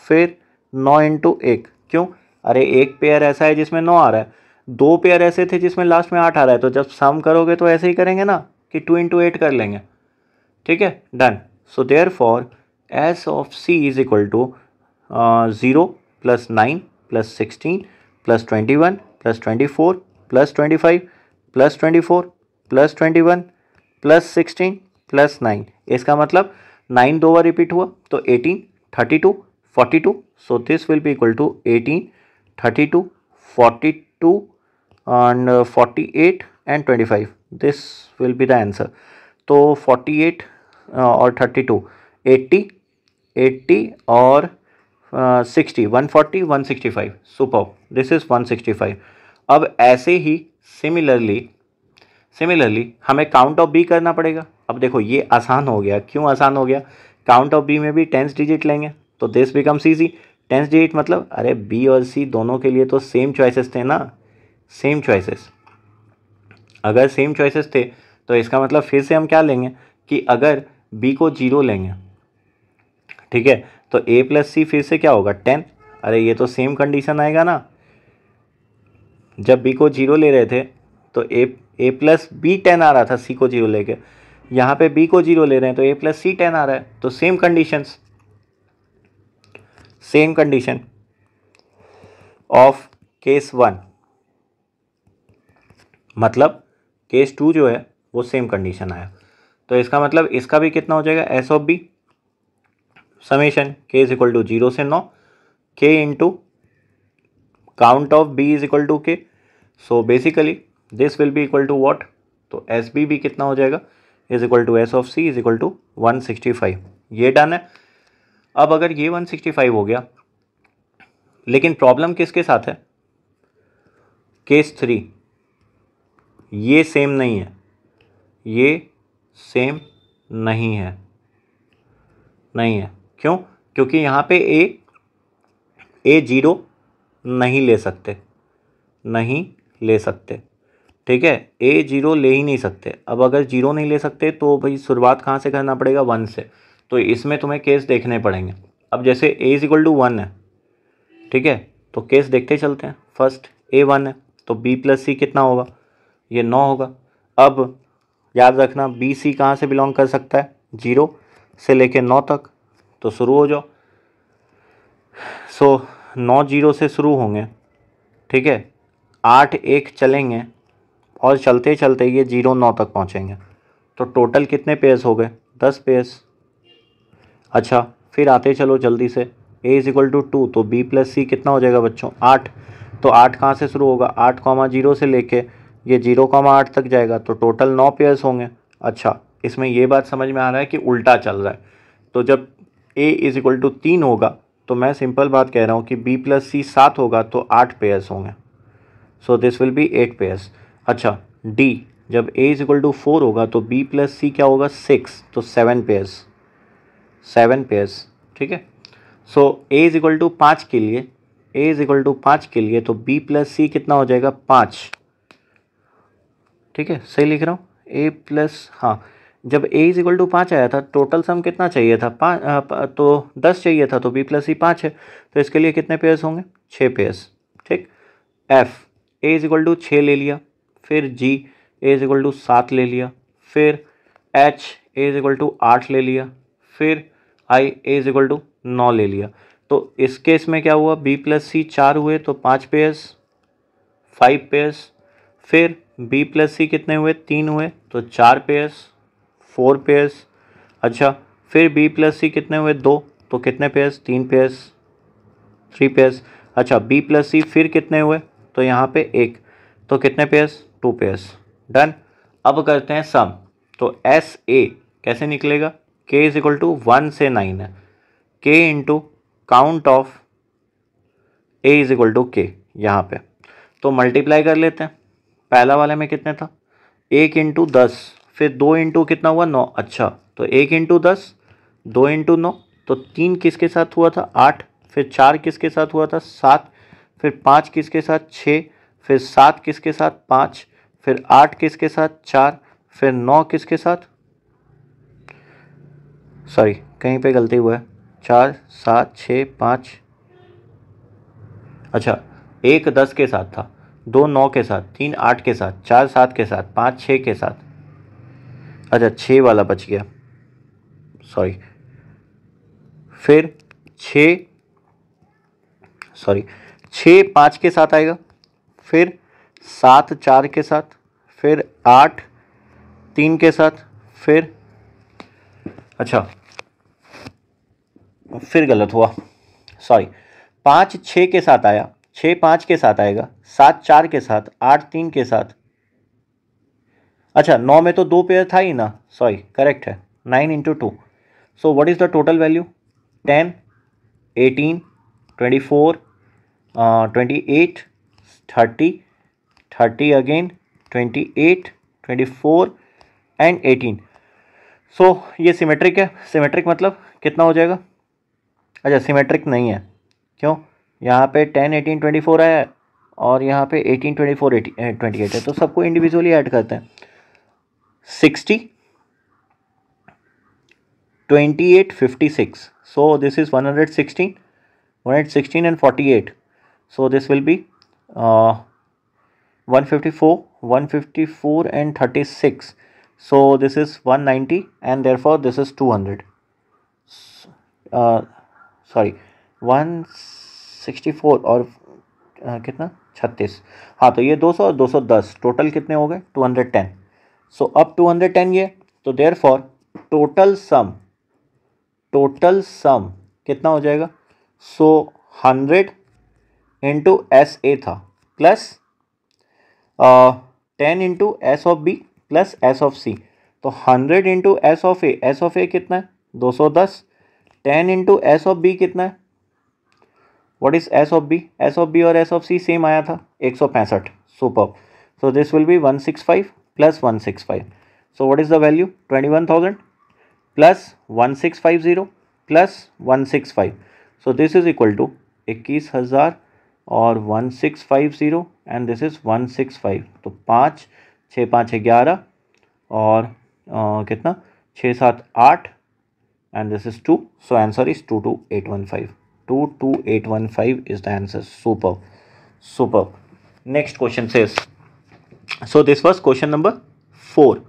फिर 9 इंटू 1। क्यों? अरे एक पेयर ऐसा है जिसमें 9 आ रहा है, 2 पेयर ऐसे थे जिसमें लास्ट में 8 आ रहा है, तो जब सम करोगे तो ऐसे ही करेंगे ना कि 2 इंटू 8 कर लेंगे, ठीक है, done. So therefore S of C is equal to 0 plus 9 plus 16 plus 21 plus 24 plus 25 plus 24 plus 21 plus 16 plus 9। इसका मतलब 9 दो बार रिपीट हुआ तो 18 32 42। So this will be equal to 18 32 42 and 48 and 25. This will be the answer. तो 48 और 32 80 80 और 60 140 165। Super, this is 165। अब ऐसे ही सिमिलरली हमें काउंट ऑफ बी करना पड़ेगा। अब देखो ये आसान हो गया। क्यों आसान हो गया? काउंट ऑफ बी में भी 10 डिजिट लेंगे तो दिस बिकम्स ईजी। 10 डिजिट मतलब अरे बी और सी दोनों के लिए तो सेम चॉइसेस थे ना, सेम चॉइसेस। अगर सेम चॉइसेस थे तो इसका मतलब फिर से हम क्या लेंगे कि अगर बी को 0 लेंगे, ठीक है, तो a प्लस सी फिर से क्या होगा 10। अरे ये तो सेम कंडीशन आएगा ना, जब b को 0 ले रहे थे तो a प्लस बी 10 आ रहा था c को 0 लेके, यहाँ पे b को 0 ले रहे हैं तो a प्लस सी 10 आ रहा है। तो सेम कंडीशन ऑफ केस 1, मतलब केस 2 जो है वो सेम कंडीशन आया। तो इसका मतलब इसका भी कितना हो जाएगा, S of B summation K is equal to 0 से 9 के into count of B is equal to K. So basically this will be equal to what, तो एस बी भी कितना हो जाएगा, is equal to S of C is equal to 165। ये डन है। अब अगर ये 165 हो गया, लेकिन प्रॉब्लम किसके साथ है, केस 3, ये सेम नहीं है, ये सेम नहीं है, क्यों, क्योंकि यहाँ पे ए 0 नहीं ले सकते, ठीक है, ए 0 ले ही नहीं सकते। अब अगर 0 नहीं ले सकते तो भाई शुरुआत कहाँ से करना पड़ेगा, 1 से। तो इसमें तुम्हें केस देखने पड़ेंगे। अब जैसे ए इज इक्वल टू 1 है, ठीक है, तो केस देखते चलते हैं। फर्स्ट ए 1 है तो बी प्लस सी कितना होगा, ये 9 होगा। अब याद रखना बी सी कहाँ से बिलोंग कर सकता है, 0 से लेके 9 तक। तो शुरू हो जाओ। सो 9 0 से शुरू होंगे, ठीक है, 8 1 चलेंगे और चलते चलते ये 0 9 तक पहुँचेंगे। तो टोटल कितने पेयर्स हो गए, 10 पेयर्स। अच्छा फिर आते चलो जल्दी से, a इज इक्वल टू 2 तो b प्लस सी कितना हो जाएगा बच्चों, 8। तो 8 कहाँ से शुरू होगा, 8,0 से लेके ये 0,8 तक जाएगा, तो टोटल 9 पेयर्स होंगे। अच्छा इसमें ये बात समझ में आ रहा है कि उल्टा चल रहा है। तो जब a इज इक्वल टू 3 होगा तो मैं सिंपल बात कह रहा हूँ कि b प्लस सी 7 होगा तो 8 पेयर्स होंगे। सो दिस विल बी 8 पेयर्स। अच्छा d जब a इज इक्वल टू 4 होगा तो b प्लस सी क्या होगा 6, तो 7 पेयर्स, ठीक है। सो a इज इक्वल टू 5 के लिए, तो b प्लस सी कितना हो जाएगा 5, ठीक है, सही लिख रहा हूँ, a प्लस, हाँ जब a इज इक्वल टू 5 आया था टोटल सम कितना चाहिए था, 5 तो 10 चाहिए था, तो b प्लस सी 5 है, तो इसके लिए कितने पेयर्स होंगे, 6 पेयर्स, ठीक। f a is equal to 6 ले लिया, फिर g a is equal to 7 ले लिया, फिर h a is equal to 8 ले लिया, फिर i a is equal to 9 ले लिया। तो इस केस में क्या हुआ, b प्लस सी 4 हुए तो 5 पेयर्स, 5 पेयर्स, फिर b प्लस सी कितने हुए, 3 हुए तो 4 पेयर्स, 4 पेयर्स। अच्छा फिर b प्लस सी कितने हुए, 2, तो कितने पेयर्स, 3 पेयर्स, 3 पेयर्स। अच्छा b प्लस सी फिर कितने हुए, तो यहाँ पे 1, तो कितने पेयर्स, 2 पेयर्स, डन। अब करते हैं सम। तो एस ए कैसे निकलेगा, k इज इक्वल टू 1 से 9 है, k into count of a is equal to k यहाँ पे, तो मल्टीप्लाई कर लेते हैं। पहला वाले में कितने था, 1 इंटू 10, फिर 2 इंटू कितना हुआ 9। अच्छा तो 1 इंटू 10, 2 इंटू 9, तो 3 किसके साथ हुआ था 8, फिर 4 किसके साथ हुआ था 7, फिर 5 किसके साथ 6, फिर 7 किसके साथ 5, फिर 8 किसके साथ 4, फिर 9 किसके साथ, सॉरी कहीं पे गलती हुआ है, 4 7 6 5, अच्छा 1 10 के साथ था, 2 9 के साथ, 3 8 के साथ, 4 7 के साथ, 5 6 के साथ, अच्छा 6 वाला बच गया, सॉरी, फिर 6 5 के साथ आएगा, फिर 7 4 के साथ, फिर 8 3 के साथ, फिर अच्छा फिर गलत हुआ, सॉरी 5 6 के साथ आया, 6 5 के साथ आएगा, 7 4 के साथ, 8 3 के साथ, अच्छा 9 में तो 2 पेयर था ही ना, सॉरी करेक्ट है, 9 into 2। So what is the total value, 10 18 24 28 30 30 again 28 24 and 18। सो ये सिमेट्रिक है, सिमेट्रिक मतलब कितना हो जाएगा, अच्छा सिमेट्रिक नहीं है, क्यों, यहाँ पे 10 18 24 आया है और यहाँ पे 18 24 28 है, तो सबको इंडिविजुअली ऐड करते हैं। 60 28 56, So this is 116 and 48. So this will be 154 and 36. So this is 190 and therefore this is 200. Sorry 164 और कितना 36. हाँ, तो ये 200 और 210 टोटल कितने हो गए 210. सो अब 210 ये, तो देयरफॉर टोटल सम कितना हो जाएगा. सो 100 इंटू एस ए था plus 10 into S of B plus S of C. तो 100 इंटू एस ऑफ ए कितना है 210. 10 इंटू एस ऑफ बी कितना है, what is S of B. S of B और एस ऑफ सी सेम आया था 165. Super. So this will be 165 plus 165. So what is the value 21,000 plus 1650 plus 165. So this is equal to 21,000 और 1650 एंड दिस इज 165. तो 5 6 5 11 और कितना 6 7 8 and this is 2. So answer is 22815. 22815 is the answer. Super. Next question says, so this was question number 4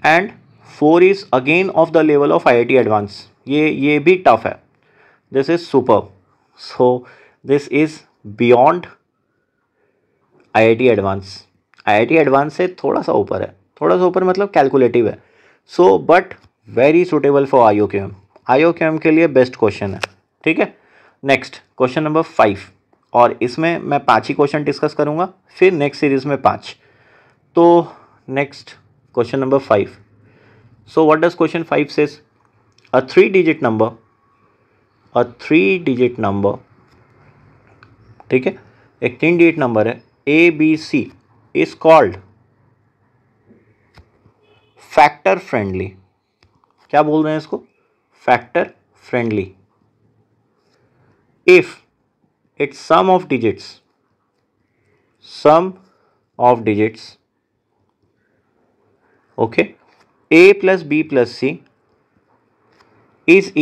and 4 is again of the level of IIT Advanced. ये भी tough है. This is super. So this is beyond IIT Advanced. IIT Advanced से थोड़ा सा ऊपर है, थोड़ा सा ऊपर मतलब कैलकुलेटिव है. So but very suitable for IOQM. IOQM के लिए बेस्ट क्वेश्चन है. ठीक है. नेक्स्ट क्वेश्चन नंबर 5 और इसमें मैं 5 ही क्वेश्चन डिस्कस करूंगा, फिर नेक्स्ट सीरीज में 5. तो next question number 5. So what does question 5 says, a 3 digit number, ठीक है, एक 3 डिजिट नंबर है ABC is called factor friendly. क्या बोल रहे हैं इसको, factor friendly, if it's sum of digits, okay, A plus B plus C is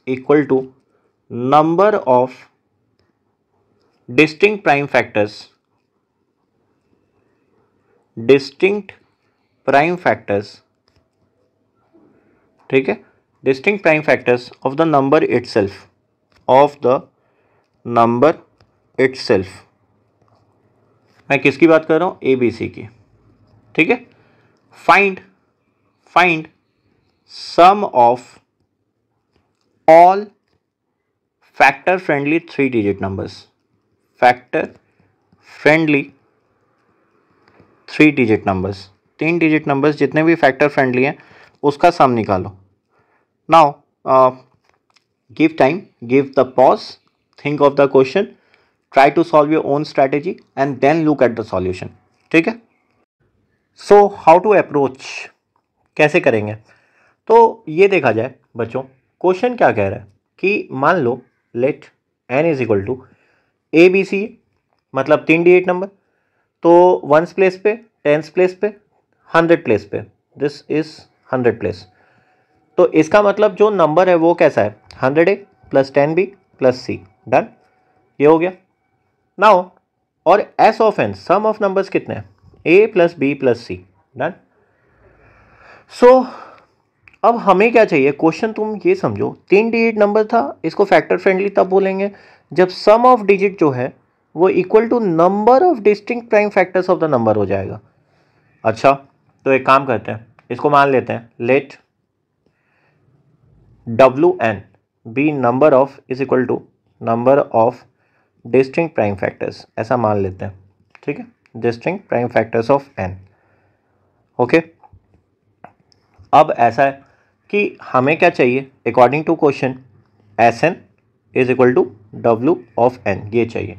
equal to number of distinct prime factors, ठीक है, distinct prime factors of the number itself. मैं किसकी बात कर रहा हूं, ABC की. ठीक है. Find sum of all factor friendly 3 digit numbers. Factor friendly 3 digit numbers, 3 digit numbers जितने भी फैक्टर फ्रेंडली हैं उसका सम निकालो. Now give time, give the pause, think of the question, try to solve your own strategy and then look at the solution. ठीक है. सो हाउ टू अप्रोच, कैसे करेंगे. तो ये देखा जाए बच्चों, क्वेश्चन क्या कह रहा है कि मान लो let n is equal to ABC, मतलब 3 डिजिट नंबर, तो 1s प्लेस पे, 10s प्लेस पे, 100 प्लेस पे, दिस इज 100 प्लेस. तो इसका मतलब जो नंबर है वो कैसा है 100A plus 10B plus C. Done, ये हो गया. नाउ और S of n, sum of numbers कितने हैं A plus B plus C. Done. So अब हमें क्या चाहिए, क्वेश्चन तुम ये समझो, 3 डिजिट नंबर था, इसको फैक्टर फ्रेंडली तब बोलेंगे जब सम ऑफ डिजिट जो है वो equal to number of distinct prime factors of the number हो जाएगा. अच्छा, तो एक काम करते हैं, इसको मान लेते हैं, let WN be number of is equal to number of distinct prime factors, ऐसा मान लेते हैं. ठीक है, distinct prime factors of n. Okay. अब ऐसा है कि हमें क्या चाहिए, according to question Sn is equal to W of n, ये चाहिए.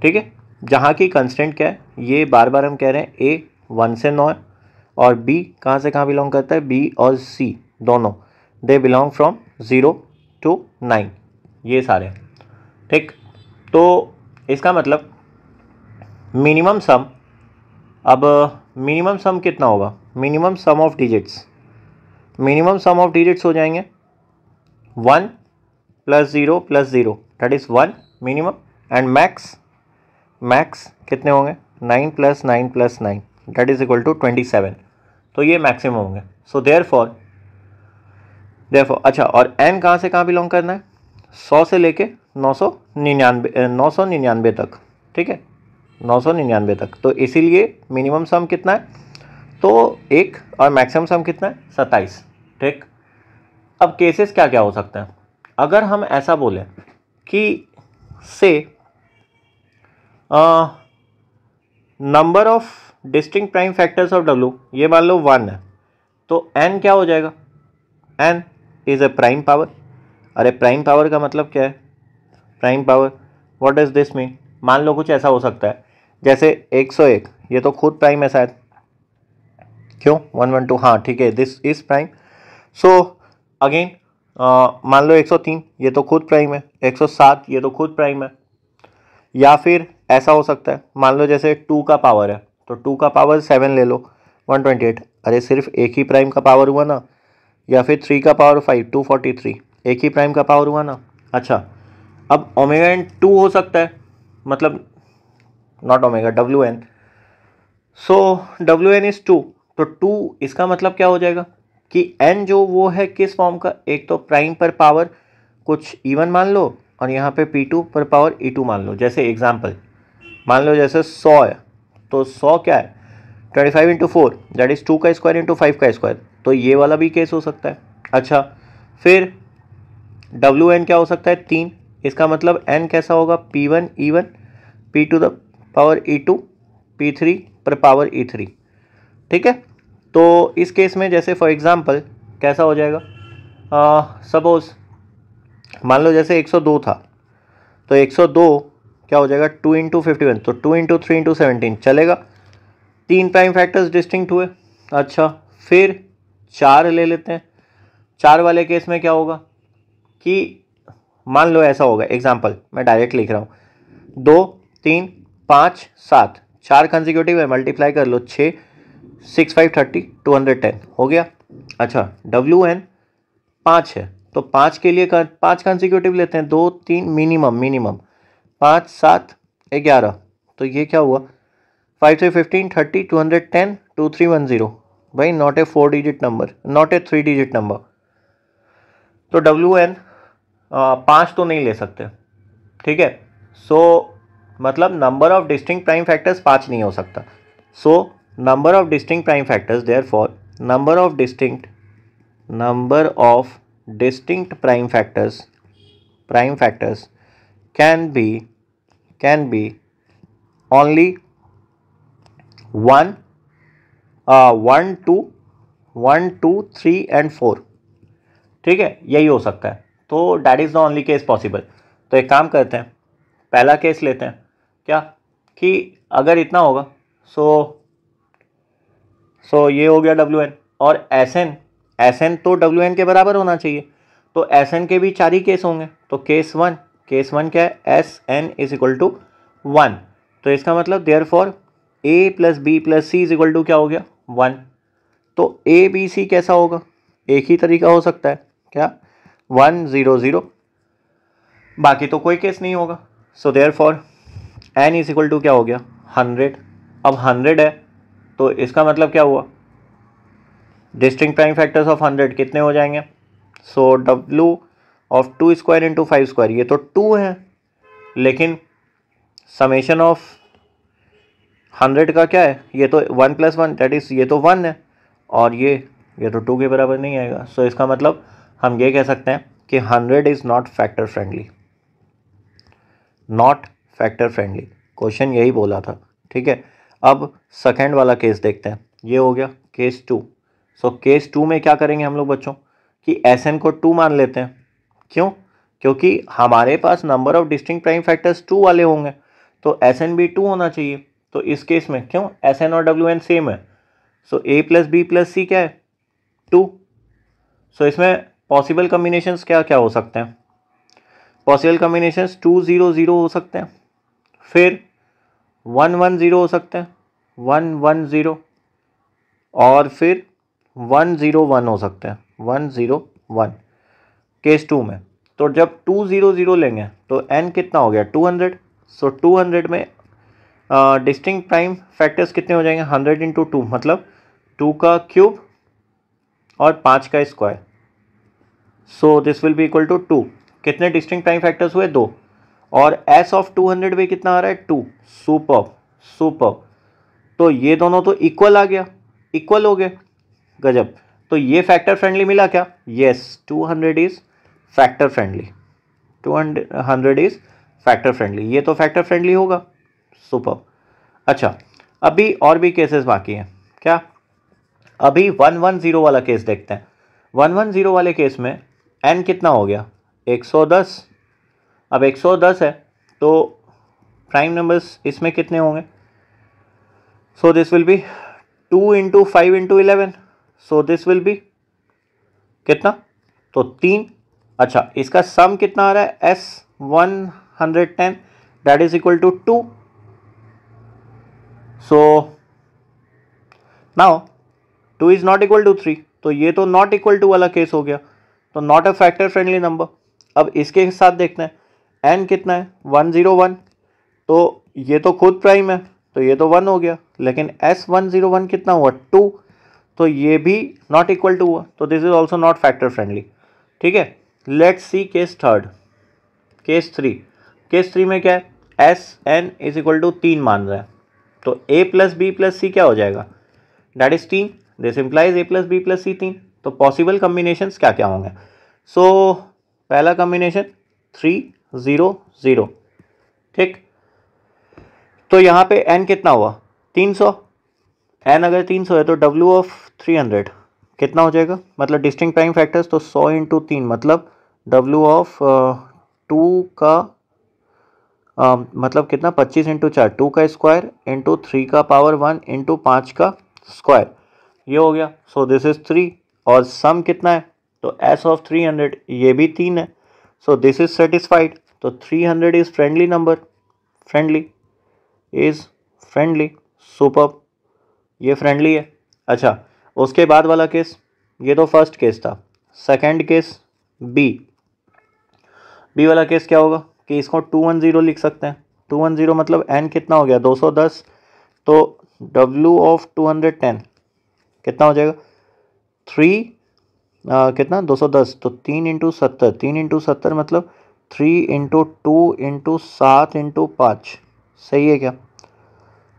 ठीक है. जहाँ की कंस्टेंट क्या है, ये बार बार हम कह रहे हैं A 1 से 9 है और B कहाँ से कहाँ बिलोंग करता है, B और C दोनों दे बिलोंग फ्रॉम 0 to 9, ये सारे. ठीक. तो इसका मतलब मिनिमम सम, अब मिनिमम सम कितना होगा, minimum some of digits, minimum some of digits हो जाएंगे 1 + 0 + 0 that is 1 minimum, and max कितने होंगे 9 + 9 + 9 दैट इज इक्वल टू 27। तो ये मैक्सिमम होंगे। सो देयरफॉर अच्छा, और n कहाँ से कहाँ बिलोंग करना है 100 से लेके 999 तक, ठीक है 999 तक। तो इसीलिए मिनिमम सम कितना है तो 1 और मैक्सिमम सम कितना है 27, ठीक। अब केसेस क्या क्या हो सकते हैं अगर हम ऐसा बोलें कि से number of distinct prime factors of W ये मान लो 1 है, तो n क्या हो जाएगा, n is a prime power. अरे प्राइम पावर का मतलब क्या है, prime power what does this mean. मान लो कुछ ऐसा हो सकता है जैसे 101, ये तो खुद प्राइम है शायद, क्यों 112, हाँ ठीक है this is prime. So again मान लो 103, ये तो खुद प्राइम है, 107 ये तो खुद प्राइम है। या फिर ऐसा हो सकता है मान लो जैसे 2 का पावर है, तो 2 का पावर 7 ले लो 128, अरे सिर्फ एक ही प्राइम का पावर हुआ ना। या फिर 3 का पावर 5 243, एक ही प्राइम का पावर हुआ ना। अच्छा, अब ओमेगा एन 2 हो सकता है, मतलब not omega WN। So WN is 2, तो 2 इसका मतलब क्या हो जाएगा कि n जो वो है किस फॉर्म का, एक तो प्राइम पर पावर कुछ इवन मान लो और यहाँ पे P2 पर पावर E2 मान लो। जैसे एग्जांपल मान लो जैसे 100 है, तो 100 क्या है 25 × 4 दैट इज 2 का स्क्वायर × 5 का स्क्वायर, तो ये वाला भी केस हो सकता है। अच्छा, फिर WN क्या हो सकता है 3, इसका मतलब n कैसा होगा P1 E1 P2 the power E2 P3 पर पावर E3, ठीक है। तो इस केस में जैसे फॉर एग्जांपल कैसा हो जाएगा, सपोज मान लो जैसे 102 था, तो 102 क्या हो जाएगा 2 × 51, तो 2 × 3 × 17 चलेगा, 3 प्राइम फैक्टर्स डिस्टिंक्ट हुए। अच्छा, फिर 4 ले लेते हैं, 4 वाले केस में क्या होगा कि मान लो ऐसा होगा, एग्जाम्पल मैं डायरेक्ट लिख रहा हूँ 2 3 5 7, 4 कंसेक्यूटिव है, मल्टीप्लाई कर लो 6 6 5 30 210 हो गया। अच्छा, WN 5 है, तो 5 के लिए 5 कंसेक्यूटिव लेते हैं, 2 3 मिनिमम 5 7 11, तो ये क्या हुआ 5 3 15 30 210 2310, भाई not a 4 digit number, not a 3 digit number. तो WN 5 तो नहीं ले सकते, ठीक है। सो मतलब number of distinct prime factors 5 नहीं हो सकता। So number of distinct prime factors therefore number of distinct prime factors can be only 1 2 3 and 4, ठीक है, यही हो सकता है। तो that is the only case possible. तो एक काम करते हैं, पहला केस लेते हैं क्या कि अगर इतना होगा सो ये हो गया WN, और SN तो WN के बराबर होना चाहिए, तो SN के भी 4 ही केस होंगे। तो केस वन क्या है SN इज इक्वल टू 1, तो इसका मतलब therefore A + B + C is equal to क्या हो गया 1। तो ABC कैसा होगा, एक ही तरीका हो सकता है क्या 1 0 0, बाकी तो कोई केस नहीं होगा। So therefore N is equal to क्या हो गया 100। अब 100 है तो इसका मतलब क्या हुआ, डिस्टिंक्ट प्राइम फैक्टर्स ऑफ 100 कितने हो जाएंगे। सो W ऑफ 2 स्क्वायर × 5 स्क्वायर, ये तो 2 है, लेकिन समेशन ऑफ 100 का क्या है, ये तो 1 + 1 दैट इज ये तो 1 है, और ये तो 2 के बराबर नहीं आएगा। सो इसका मतलब हम ये कह सकते हैं कि 100 is not factor friendly. Question यही बोला था, ठीक है। अब सेकेंड वाला केस देखते हैं, ये हो गया केस 2। सो केस 2 में क्या करेंगे हम लोग बच्चों कि SN को 2 मान लेते हैं, क्यों, क्योंकि हमारे पास number of distinct prime factors 2 वाले होंगे, तो SN भी 2 होना चाहिए। तो इस केस में क्यों SN और WN सेम है, सो A + B + C क्या है 2। सो इसमें पॉसिबल कम्बिनेशंस क्या क्या हो सकते हैं, पॉसिबल कम्बिनेशंस 2 0 0 हो सकते हैं, फिर 1 1 0 हो सकते हैं 1 1 0, और फिर 101 हो सकते हैं, 101 केस 2 में। तो जब 200 लेंगे तो n कितना हो गया 200। सो 200 में डिस्टिंक्ट प्राइम फैक्टर्स कितने हो जाएंगे 100 इंटू 2 मतलब 2 का क्यूब और 5 का square. So this will be equal to 2। कितने डिस्टिंक्ट प्राइम फैक्टर्स हुए 2 और s ऑफ 200 भी कितना आ रहा है 2। Super super. तो ये दोनों तो इक्वल आ गया, इक्वल हो गए, गजब। तो ये फैक्टर फ्रेंडली मिला क्या? Yes 200 is factor friendly, 200 is factor friendly. ये तो फैक्टर फ्रेंडली होगा, सुपर। अच्छा अभी और भी केसेस बाकी हैं क्या? अभी 110 वाला केस देखते हैं। 110 वाले केस में n कितना हो गया 110। अब 110 है तो प्राइम नंबर्स इसमें कितने होंगे? सो this will be 2 into 5 into 11। So this will B कितना? तो 3। अच्छा इसका सम कितना आ रहा है S110 that is equal to 2। So now 2 is not equal to 3, तो ये तो नॉट इक्वल टू वाला केस हो गया, तो not a factor friendly number. अब इसके साथ देखते हैं n कितना है 101, तो ये तो खुद प्राइम है तो ये तो 1 हो गया, लेकिन S101 कितना हुआ 2, तो ये भी नॉट इक्वल टू हुआ, तो this is also not factor friendly. ठीक है, let's see case third. Case 3, case 3 में क्या है Sn इज इक्वल टू 3 मान रहा है, तो a plus B plus C क्या हो जाएगा that is 3। This implies a plus B plus C 3। तो पॉसिबल कम्बिनेशंस क्या क्या होंगे? सो पहला कम्बिनेशन 3 0 0, ठीक। तो यहाँ पे n कितना हुआ 300। n अगर 300 है तो w ऑफ 300 कितना हो जाएगा? मतलब डिस्टिंक्ट प्राइम फैक्टर्स, तो 100 इंटू 3 मतलब w ऑफ 2 का मतलब कितना 25 इंटू 4 2 का स्क्वायर इंटू 3 का पावर 1 इंटू 5 का स्क्वायर, ये हो गया। सो दिस इज 3 और सम कितना है? तो s ऑफ 300 ये भी 3 है, सो दिस इज सेटिस्फाइड। तो 300 is friendly number, friendly is friendly, super, ये फ्रेंडली है। अच्छा उसके बाद वाला केस, ये तो फर्स्ट केस था। सेकंड केस बी वाला केस क्या होगा कि इसको 210 लिख सकते हैं। 210 मतलब n कितना हो गया 210, तो w ऑफ 210 कितना हो जाएगा 3 कितना 210, तो 3 इंटू 70, 3 इंटू 70 मतलब 3 इंटू 2 इंटू 7 इंटू 5, सही है क्या?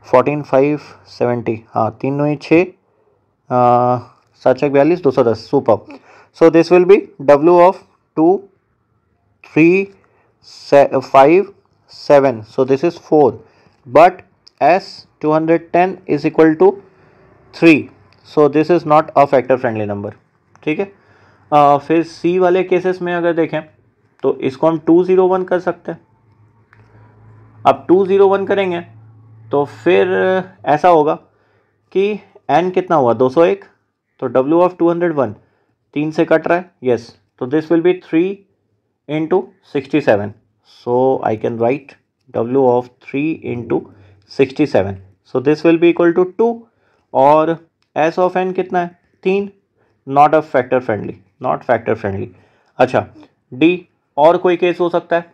14 5 70, हाँ 3 9 6 7 6 42 210, super. So this will be w of 2 3 5 7, so this is 4, but S210 is equal to 3, so this is not a factor friendly number। ठीक है, फिर C वाले केसेस में अगर देखें तो इसको हम 201 कर सकते हैं। अब 201 करेंगे तो फिर ऐसा होगा कि n कितना हुआ 201, तो w ऑफ 201 3 से कट रहा है, यस, तो this will B 3 into 67, so I can write w of 3 into 67, so this will be equal to 2 और s of n कितना है 3, not a factor friendly, not factor friendly। अच्छा d और कोई केस हो सकता है,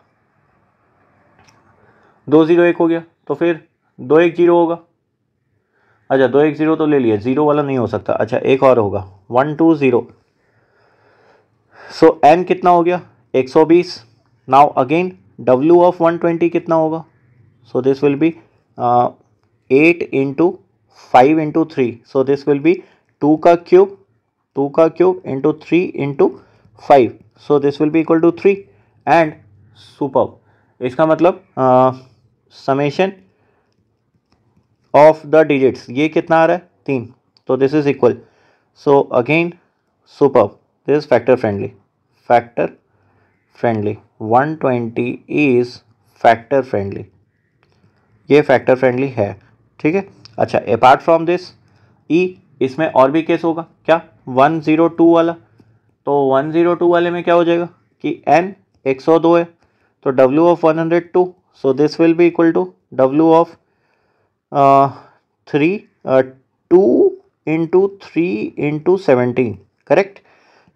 201 हो गया तो फिर 210 होगा। अच्छा 210 तो ले लिया, 0 वाला नहीं हो सकता। अच्छा एक और होगा 120, सो n कितना हो गया 120। नाउ अगेन w ऑफ 120 कितना होगा? So this will be 8 into 5 into 3, so this will be 2 का cube into 3 into 5, so this will be equal to 3 and super. इसका मतलब समेशन ऑफ द डिजिट्स ये कितना आ रहा है 3, तो this is equal. So again super, this is factor friendly, factor friendly 120 is factor friendly, ये फैक्टर फ्रेंडली है। ठीक है, अच्छा अपार्ट फ्रॉम दिस ई इसमें और भी केस होगा क्या 102 वाला, तो 102 वाले में क्या हो जाएगा कि n 102 है तो w of 102, so this will be equal to w of 2 into 3 into 17, correct,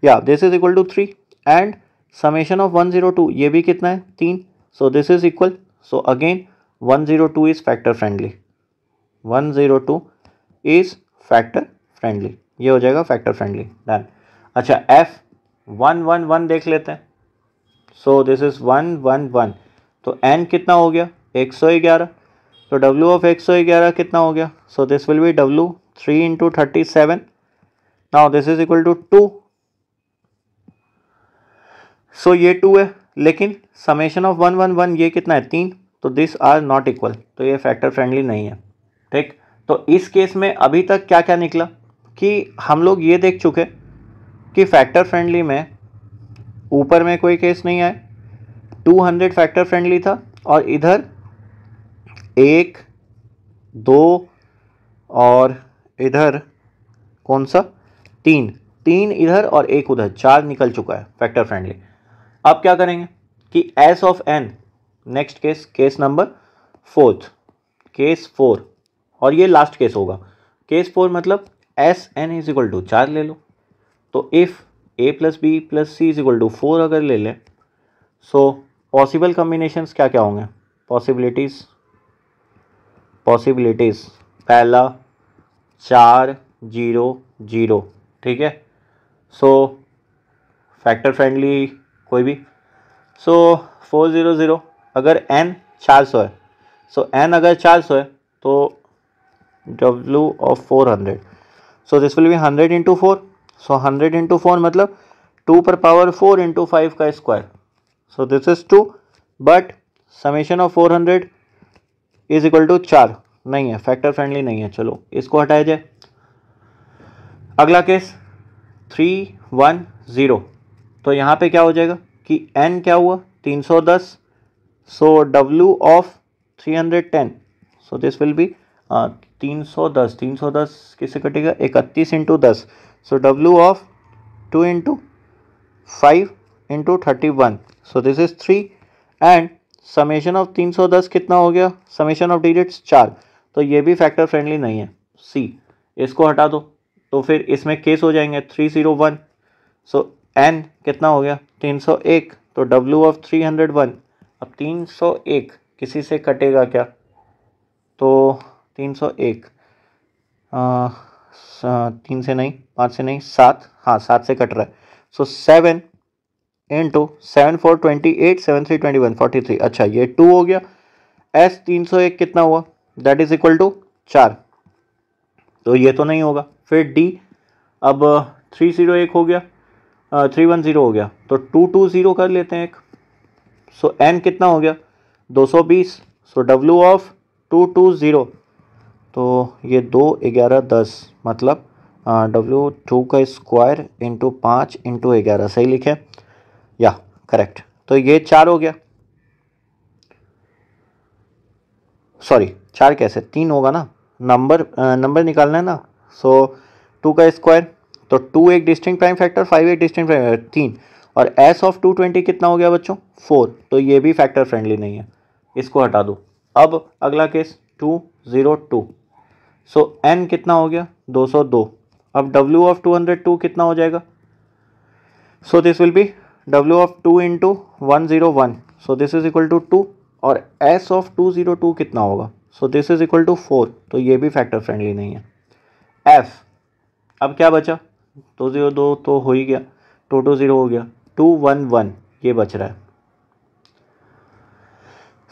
या this is equal to 3 and summation of 102 ये भी कितना है 3, so this is equal, so again 102 is factor friendly, 102 is factor friendly, ये हो जाएगा फैक्टर फ्रेंडली, डन। अच्छा F111 देख लेते हैं, सो दिस इज 111, तो n कितना हो गया 111, तो W ऑफ 111 कितना हो गया, so this will be W 3 into 37, now this is equal to 2, so ये 2 है, लेकिन समेशन ऑफ 111 ये कितना है 3, तो दिस आर नॉट इक्वल, तो ये फैक्टर फ्रेंडली नहीं है, ठीक। तो इस केस में अभी तक क्या क्या निकला कि हम लोग ये देख चुके कि फैक्टर फ्रेंडली में ऊपर में कोई केस नहीं आए, 200 फैक्टर फ्रेंडली था और इधर 1 2 और इधर कौन सा 3 इधर और 1 उधर, 4 निकल चुका है फैक्टर फ्रेंडली। अब क्या करेंगे कि S of n, next case number 4th, case 4, और ये लास्ट केस होगा, केस 4 मतलब Sn इज इक्वल टू 4 ले लो, तो if a plus B plus C is equal to 4 अगर ले लें, सो पॉसिबल कम्बिनेशंस क्या क्या होंगे, पॉसिबिलिटीज़ पहला 4 0 0, ठीक है, सो फैक्टर फ्रेंडली कोई भी, सो 400 अगर n 400 है, सो n अगर 400 है तो W of 400, so this will be 100 into 4, so 100 into 4 मतलब 2 पर पावर 4 इंटू 5 का square, so this is 2, but summation of 400 is equal to 4 नहीं है, फैक्टर फ्रेंडली नहीं है, चलो इसको हटाया जाए। अगला केस 310, तो यहाँ पे क्या हो जाएगा कि n क्या हुआ 310, सो W of 310, so this will B 310 किससे कटेगा 31 into 10, so W of 2 into 5 into 31, so this is 3 and summation of 310 कितना हो गया, समेशन ऑफ डिजिट्स 4, तो ये भी फैक्टर फ्रेंडली नहीं है, C, इसको हटा दो, तो फिर इसमें केस हो जाएंगे 301, सो n कितना हो गया 301, तो W ऑफ 301, अब 301 किसी से कटेगा क्या, तो 301 3 से नहीं 5 से नहीं 7, हाँ 7 से कट रहा है, सो 7 इंटू 7 4 28 7 3 21 43, अच्छा ये 2 हो गया, S 301 कितना हुआ दैट इज इक्वल टू 4, तो ये तो नहीं होगा, फिर D अब 301 हो गया 310 हो गया, तो 220 कर लेते हैं एक, सो n कितना हो गया 220, सो W ऑफ 220, तो ये 2 11 10 मतलब W 2 का स्क्वायर इंटू 5 इंटू 11, सही लिखे या करेक्ट, तो ये 4 हो गया, सॉरी 4 कैसे 3 होगा ना, नंबर निकालना है ना, सो 2 का स्क्वायर, तो 2 एक डिस्टिंक्ट प्राइम फैक्टर, 5 एक डिस्टिंक्ट प्राइम 3, और S ऑफ 220 कितना हो गया बच्चों 4, तो ये भी फैक्टर फ्रेंडली नहीं है, इसको हटा दो। अब अगला केस 202, सो n कितना हो गया 202, अब W ऑफ 202 कितना हो जाएगा, so this will be W of 2 into 101, so this is equal to 2, और S ऑफ 202 कितना होगा, so this is equal to 4, तो ये भी फैक्टर फ्रेंडली नहीं है। F अब क्या बचा 202 तो हो ही गया, 220 हो गया, 211 ये बच रहा है,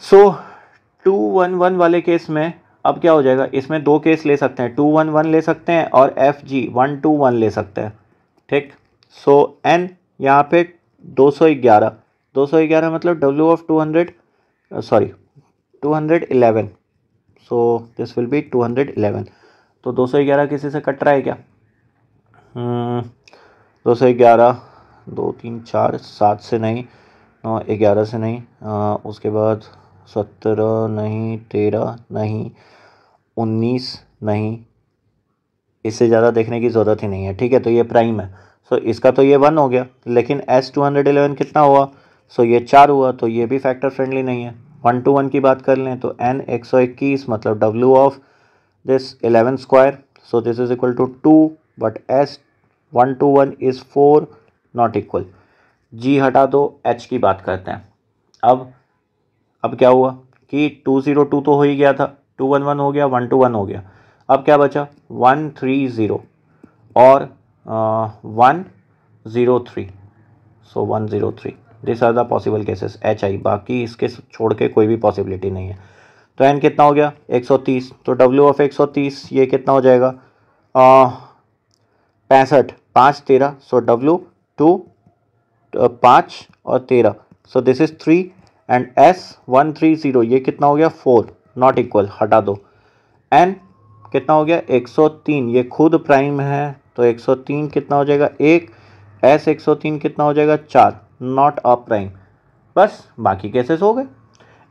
सो 211 वाले केस में अब क्या हो जाएगा, इसमें 2 केस ले सकते हैं, 211 ले सकते हैं और FG 121 ले सकते हैं, ठीक, सो n यहाँ पे 211 मतलब W of 211, so this will B 211, तो 211 किसी से कट रहा है क्या, 211 2 3 4 7 से नहीं, 11 से नहीं, उसके बाद 17 नहीं, 13 नहीं, 19 नहीं, इससे ज़्यादा देखने की ज़रूरत ही नहीं है, ठीक है, तो ये प्राइम है, सो इसका तो ये 1 हो गया, लेकिन S 211 कितना हुआ, सो ये 4 हुआ, तो ये भी फैक्टर फ्रेंडली नहीं है। 1 to 1 की बात कर लें तो n 121 मतलब W of this 11 square, so this is equal to 2, but S 121 is 4, not equal. G हटा दो, H की बात करते हैं। अब क्या हुआ कि 202 तो हो ही गया था, 211 हो गया, 121 हो गया। अब क्या बचा 130 और 103। So 103, this are the possible cases HI, बाकी इसके छोड़ के कोई भी पॉसिबिलिटी नहीं है। तो N कितना हो गया 130, तो W ऑफ 130 ये कितना हो जाएगा 65, 5 13, सो W 2 5 और 13, सो दिस इज 3 एंड S 130 ये कितना हो गया 4, नॉट इक्वल, हटा दो। N कितना हो गया 103, ये खुद प्राइम है तो 103 कितना हो जाएगा 1, S 103 कितना हो जाएगा 4, नॉट अ प्राइम। बस बाकी केसेस हो गए।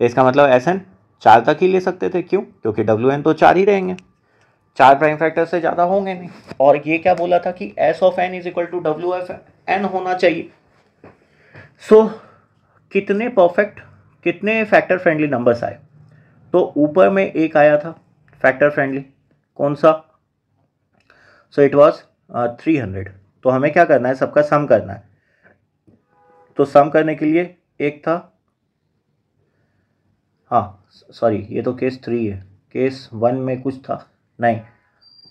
इसका मतलब SN 4 तक ही ले सकते थे, क्यों? क्योंकि WN तो 4 ही रहेंगे, 4 प्राइम फैक्टर से ज़्यादा होंगे नहीं। और ये क्या बोला था कि S of N is equal to W of N होना चाहिए। सो कितने परफेक्ट, कितने फैक्टर फ्रेंडली नंबर्स आए? तो ऊपर में एक आया था फैक्टर फ्रेंडली, कौन सा? So it was 300। तो हमें क्या करना है, सबका सम करना है। तो सम करने के लिए एक था, हाँ सॉरी ये तो केस 3 है, केस 1 में कुछ था नहीं,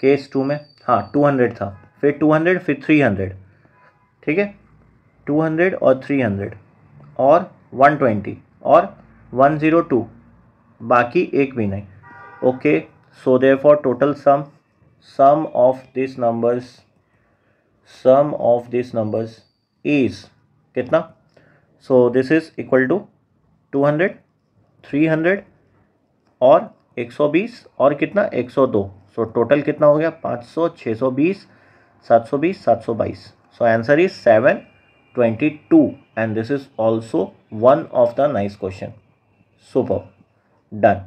केस 2 में हाँ 200 था, फिर 200 फिर 300, ठीक है, 200 और 300 और 120 और 102, बाकी एक भी नहीं। Okay, so therefore total sum of this numbers is कितना? So this is equal to 200, 300 और 120 और कितना 102। सो टोटल कितना हो गया 500, 620, 720, 722। So answer is 722 and this is also one of the nice question. Super, done.